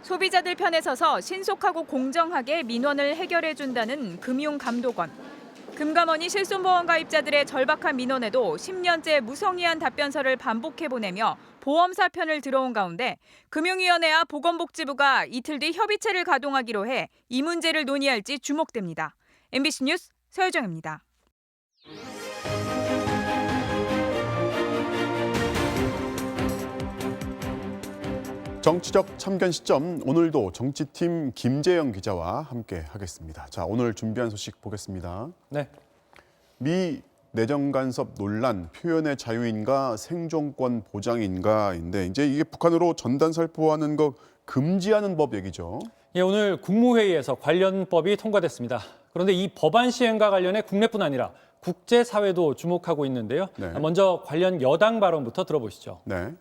소비자들 편에 서서 신속하고 공정하게 민원을 해결해준다는 금융감독원. 금감원이 실손보험 가입자들의 절박한 민원에도 10년째 무성의한 답변서를 반복해 보내며 보험사 편을 들어온 가운데 금융위원회와 보건복지부가 이틀 뒤 협의체를 가동하기로 해 이 문제를 논의할지 주목됩니다. MBC 뉴스 서유정입니다. 정치적 참견 시점, 오늘도 정치팀 김재영 기자와 함께 하겠습니다. 자, 오늘 준비한 소식 보겠습니다. 네. 미 내정 간섭 논란, 표현의 자유인가 생존권 보장인가인데 이제 이게 북한으로 전단 살포하는 거 금지하는 법 얘기죠. 예, 오늘 국무회의에서 관련 법이 통과됐습니다. 그런데 이 법안 시행과 관련해 국내뿐 아니라 국제사회도 주목하고 있는데요. 네. 먼저 관련 여당 발언부터 들어보시죠. 네.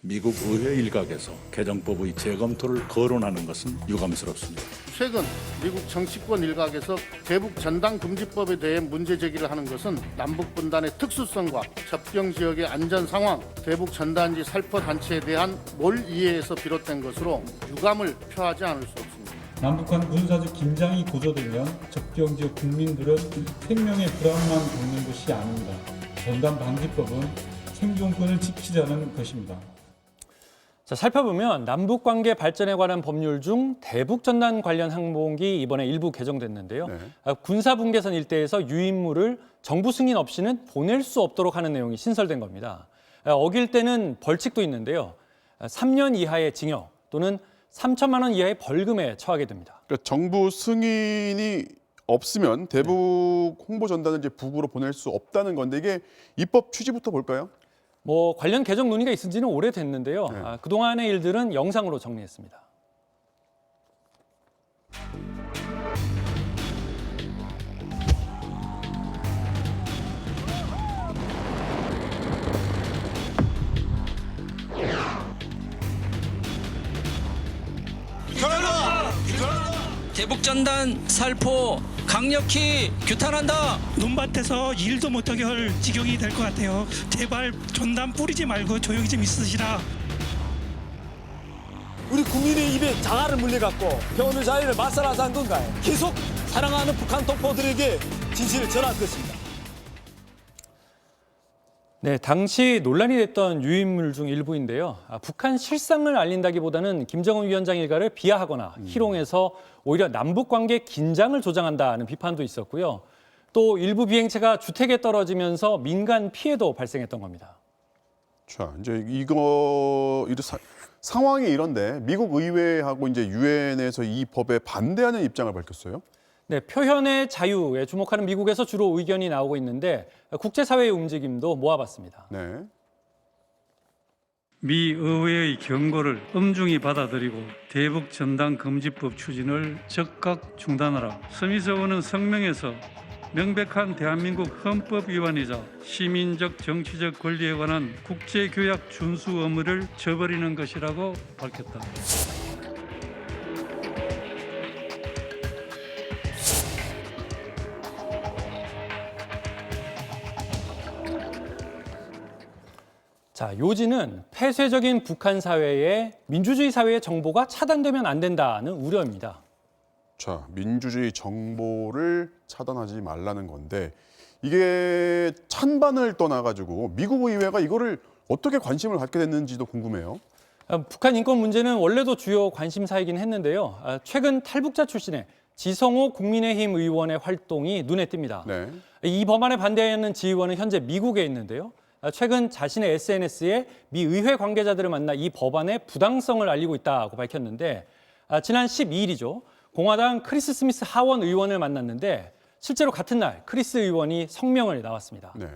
미국 의회 일각에서 개정법의 재검토를 거론하는 것은 유감스럽습니다. 최근 미국 정치권 일각에서 대북 전단 금지법에 대해 문제 제기를 하는 것은 남북 분단의 특수성과 접경 지역의 안전 상황, 대북 전단지 살포 단체에 대한 몰 이해에서 비롯된 것으로 유감을 표하지 않을 수 없습니다. 남북한 군사적 긴장이 고조되면 접경 지역 국민들은 생명의 불안만 겪는 것이 아닙니다. 전단 방지법은 생존권을 지키자는 것입니다. 자, 살펴보면 남북관계 발전에 관한 법률 중 대북전단 관련 항목이 이번에 일부 개정됐는데요. 네. 군사분계선 일대에서 유인물을 정부 승인 없이는 보낼 수 없도록 하는 내용이 신설된 겁니다. 어길 때는 벌칙도 있는데요. 3년 이하의 징역 또는 3천만 원 이하의 벌금에 처하게 됩니다. 그러니까 정부 승인이 없으면 대북 홍보 전단을 이제 북으로 보낼 수 없다는 건데 이게 입법 취지부터 볼까요? 관련 개정 논의가 있은 지는 오래됐는데요. 네. 그동안의 일들은 영상으로 정리했습니다. 대북전단 살포 강력히 규탄한다. 눈밭에서 일도 못하게 할 지경이 될 것 같아요. 제발 전단 뿌리지 말고 조용히 좀 있으시라. 우리 국민의 입에 장화를 물려갖고 표현의 자유를 말살하자 한 건가요? 계속 사랑하는 북한 동포들에게 진실을 전할 것입니다. 네, 당시 논란이 됐던 유인물 중 일부인데요. 북한 실상을 알린다기보다는 김정은 위원장 일가를 비하하거나 희롱해서 오히려 남북관계 긴장을 조장한다는 비판도 있었고요. 또 일부 비행체가 주택에 떨어지면서 민간 피해도 발생했던 겁니다. 자, 이제 상황이 이런데 미국 의회하고 이제 유엔에서 이 법에 반대하는 입장을 밝혔어요. 네, 표현의 자유에 주목하는 미국에서 주로 의견이 나오고 있는데 국제사회의 움직임도 모아봤습니다. 네. 미 의회의 경고를 엄중히 받아들이고 대북 전단 금지법 추진을 즉각 중단하라. 스미스 의원은 성명에서 명백한 대한민국 헌법 위반이자 시민적 정치적 권리에 관한 국제교약 준수 의무를 저버리는 것이라고 밝혔다. 자, 요지는 폐쇄적인 북한 사회에 민주주의 사회의 정보가 차단되면 안 된다는 우려입니다. 자, 민주주의 정보를 차단하지 말라는 건데 이게 찬반을 떠나가지고 미국 의회가 이거를 어떻게 관심을 갖게 됐는지도 궁금해요. 북한 인권 문제는 원래도 주요 관심사이긴 했는데요. 최근 탈북자 출신의 지성호 국민의힘 의원의 활동이 눈에 띕니다. 네. 이 법안에 반대하는 지의원은 현재 미국에 있는데요. 최근 자신의 SNS에 미 의회 관계자들을 만나 이 법안의 부당성을 알리고 있다고 밝혔는데 지난 12일이죠. 공화당 크리스 스미스 하원 의원을 만났는데 실제로 같은 날 크리스 의원이 성명을 나왔습니다. 네.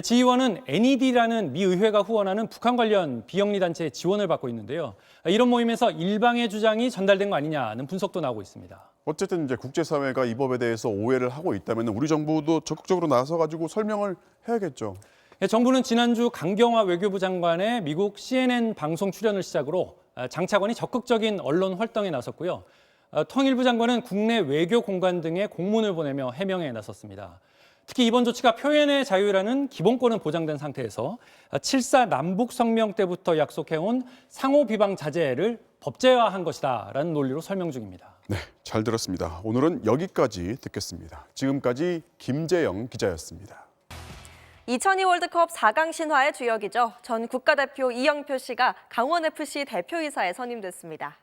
지 의원은 NED라는 미 의회가 후원하는 북한 관련 비영리 단체의 지원을 받고 있는데요. 이런 모임에서 일방의 주장이 전달된 거 아니냐는 분석도 나오고 있습니다. 어쨌든 이제 국제사회가 이 법에 대해서 오해를 하고 있다면 우리 정부도 적극적으로 나서가지고 설명을 해야겠죠. 정부는 지난주 강경화 외교부 장관의 미국 CNN 방송 출연을 시작으로 장차관이 적극적인 언론 활동에 나섰고요. 통일부 장관은 국내 외교 공간 등에 공문을 보내며 해명에 나섰습니다. 특히 이번 조치가 표현의 자유라는 기본권은 보장된 상태에서 7.4 남북 성명 때부터 약속해온 상호 비방 자제를 법제화한 것이다라는 논리로 설명 중입니다. 네, 잘 들었습니다. 오늘은 여기까지 듣겠습니다. 지금까지 김재영 기자였습니다. 2002 월드컵 4강 신화의 주역이죠. 전 국가대표 이영표 씨가 강원FC 대표이사에 선임됐습니다.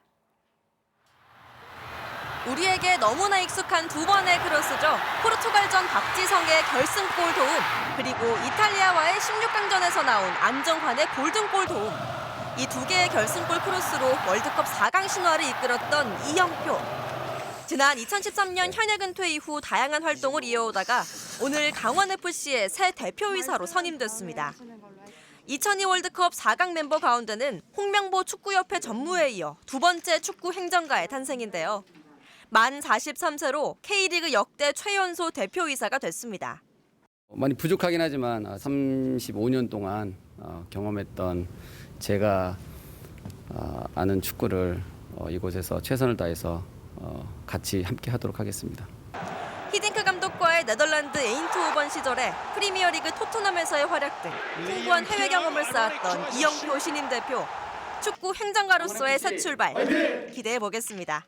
우리에게 너무나 익숙한 두 번의 크로스죠. 포르투갈전 박지성의 결승골 도움, 그리고 이탈리아와의 16강전에서 나온 안정환의 골든골 도움. 이 두 개의 결승골 크로스로 월드컵 4강 신화를 이끌었던 이영표. 지난 2013년 현역 은퇴 이후 다양한 활동을 이어오다가 오늘 강원FC의 새 대표이사로 선임됐습니다. 2002 월드컵 4강 멤버 가운데는 홍명보 축구협회 전무에 이어 두 번째 축구 행정가의 탄생인데요. 만 43세로 K리그 역대 최연소 대표이사가 됐습니다. 많이 부족하긴 하지만 35년 동안 경험했던 제가 아는 축구를 이곳에서 최선을 다해서 같이 함께 하도록 하겠습니다. 히딩크 감독과의 네덜란드 에인트호번 시절에 프리미어리그 토트넘에서의 활약 등 풍부한 해외 경험을 쌓았던 이영표 신임 대표. 축구 행정가로서의 새 출발 기대해 보겠습니다.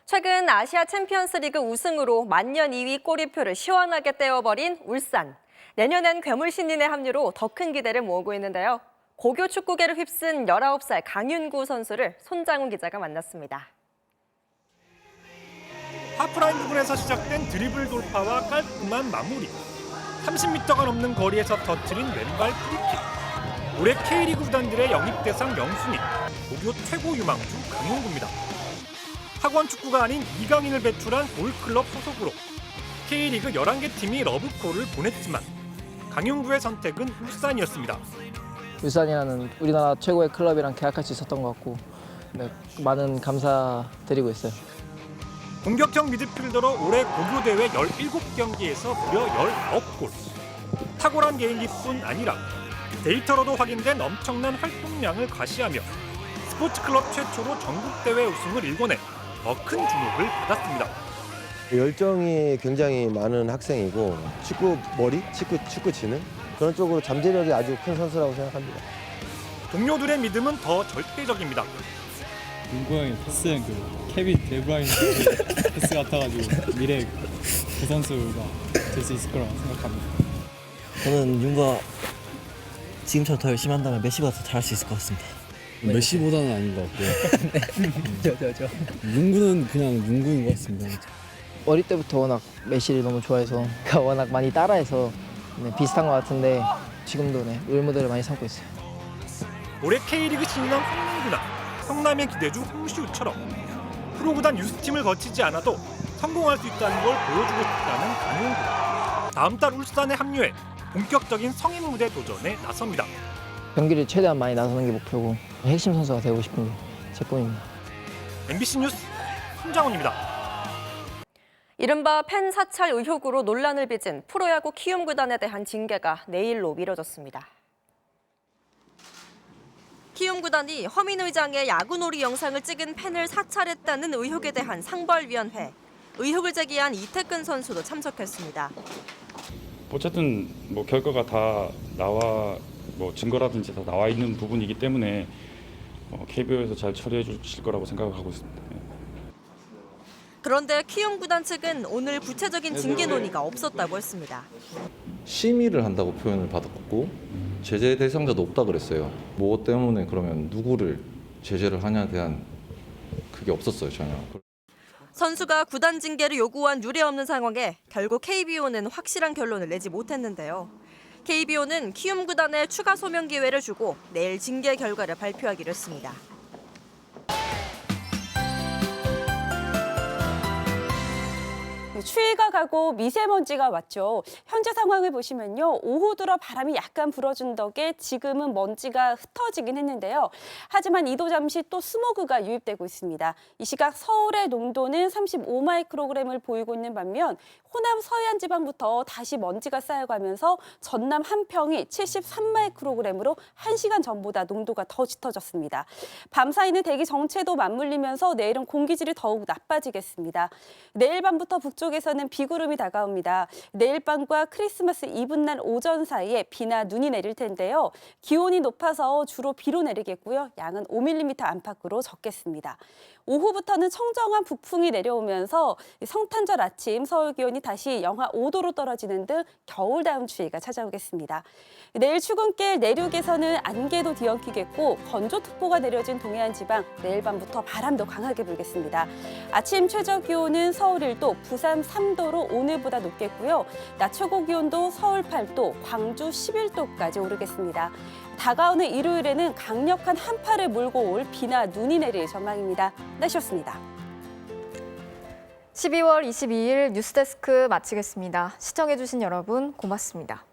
최근 아시아 챔피언스리그 우승으로 만년 2위 꼬리표를 시원하게 떼어버린 울산. 내년엔 괴물 신인의 합류로 더 큰 기대를 모으고 있는데요. 고교 축구계를 휩쓴 19살 강윤구 선수를 손장훈 기자가 만났습니다. 하프라인 부분에서 시작된 드리블 돌파와 깔끔한 마무리. 30m가 넘는 거리에서 터뜨린 왼발 프리킥. 올해 K리그 구단들의 영입 대상 명순위. 고교 최고 유망주 강윤구입니다. 학원 축구가 아닌 이강인을 배출한 올클럽 소속으로 K리그 11개 팀이 러브콜을 보냈지만 강윤구의 선택은 울산이었습니다. 울산이라는 우리나라 최고의 클럽이랑 계약할 수 있었던 것 같고 많은 감사드리고 있어요. 공격형 미드필더로 올해 고교 대회 17경기에서 무려 19골. 탁월한 개인기뿐 아니라 데이터로도 확인된 엄청난 활동량을 과시하며 스포츠클럽 최초로 전국대회 우승을 일궈내 더 큰 주목을 받았습니다. 열정이 굉장히 많은 학생이고 축구 머리, 축구 지능 그런 쪽으로 잠재력이 아주 큰 선수라고 생각합니다. 동료들의 믿음은 더 절대적입니다. 윤구 형의 패스는 그 케빈 데브라인 패스 같아가지고 미래 그 선수가 될 수 있을 거라고 생각합니다. 저는 윤구가 지금처럼 더 열심히 한다면 메시보다 더 잘할 수 있을 것 같습니다. 메시보다는 아닌 것 같고요. 저. 윤구는 그냥 윤구인 것 같습니다. 어릴 때부터 워낙 메시를 너무 좋아해서 워낙 많이 따라해서 비슷한 것 같은데 지금도 롤모델을 많이 삼고 있어요. 올해 K리그 신인왕 홍민구나 성남의 기대주 홍시우처럼 프로구단 유스팀을 거치지 않아도 성공할 수 있다는 걸 보여주고 싶다는 강윤구. 다음 달 울산에 합류해 본격적인 성인 무대 도전에 나섭니다. 경기를 최대한 많이 나서는 게 목표고 핵심 선수가 되고 싶은 게 제 꿈입니다. MBC 뉴스 손장훈입니다. 이른바 팬 사찰 의혹으로 논란을 빚은 프로야구 키움 구단에 대한 징계가 내일로 미뤄졌습니다. 키움 구단이 허민 의장의 야구놀이 영상을 찍은 팬을 사찰했다는 의혹에 대한 상벌위원회. 의혹을 제기한 이태근 선수도 참석했습니다. 어쨌든 뭐 결과가 다 나와 뭐 증거라든지 다 나와 있는 부분이기 때문에 KBO에서 잘 처리해 주실 거라고 생각하고 있습니다. 그런데 키움 구단 측은 오늘 구체적인 징계 논의가 없었다고 했습니다. 심의를 한다고 표현을 받았고 제재 대상자도 없다 그랬어요. 뭐 때문에 그러면 누구를 제재를 하냐에 대한 그게 없었어요, 전혀. 선수가 구단 징계를 요구한 유례없는 상황에 결국 KBO는 확실한 결론을 내지 못했는데요. KBO는 키움 구단에 추가 소명 기회를 주고 내일 징계 결과를 발표하기로 했습니다. 추위가 가고 미세먼지가 왔죠. 현재 상황을 보시면요. 오후 들어 바람이 약간 불어준 덕에 지금은 먼지가 흩어지긴 했는데요. 하지만 이도 잠시 또 스모그가 유입되고 있습니다. 이 시각 서울의 농도는 35마이크로그램을 보이고 있는 반면 호남 서해안 지방부터 다시 먼지가 쌓여가면서 전남 한평이 73마이크로그램으로 1시간 전보다 농도가 더 짙어졌습니다. 밤 사이는 대기 정체도 맞물리면서 내일은 공기질이 더욱 나빠지겠습니다. 내일 밤부터 북쪽에서는 비구름이 다가옵니다. 내일 밤과 크리스마스 이브날 오전 사이에 비나 눈이 내릴 텐데요. 기온이 높아서 주로 비로 내리겠고요. 양은 5mm 안팎으로 적겠습니다. 오후부터는 청정한 북풍이 내려오면서 성탄절 아침 서울 기온이 다시 영하 5도로 떨어지는 등 겨울다운 추위가 찾아오겠습니다. 내일 출근길 내륙에서는 안개도 뒤엉키겠고 건조특보가 내려진 동해안 지방 내일 밤부터 바람도 강하게 불겠습니다. 아침 최저 기온은 서울 1도, 부산 3도로 오늘보다 높겠고요. 낮 최고 기온도 서울 8도, 광주 11도까지 오르겠습니다. 다가오는 일요일에는 강력한 한파를 몰고 올 비나 눈이 내릴 전망입니다. 날씨였습니다. 12월 22일 뉴스데스크 마치겠습니다. 시청해주신 여러분 고맙습니다.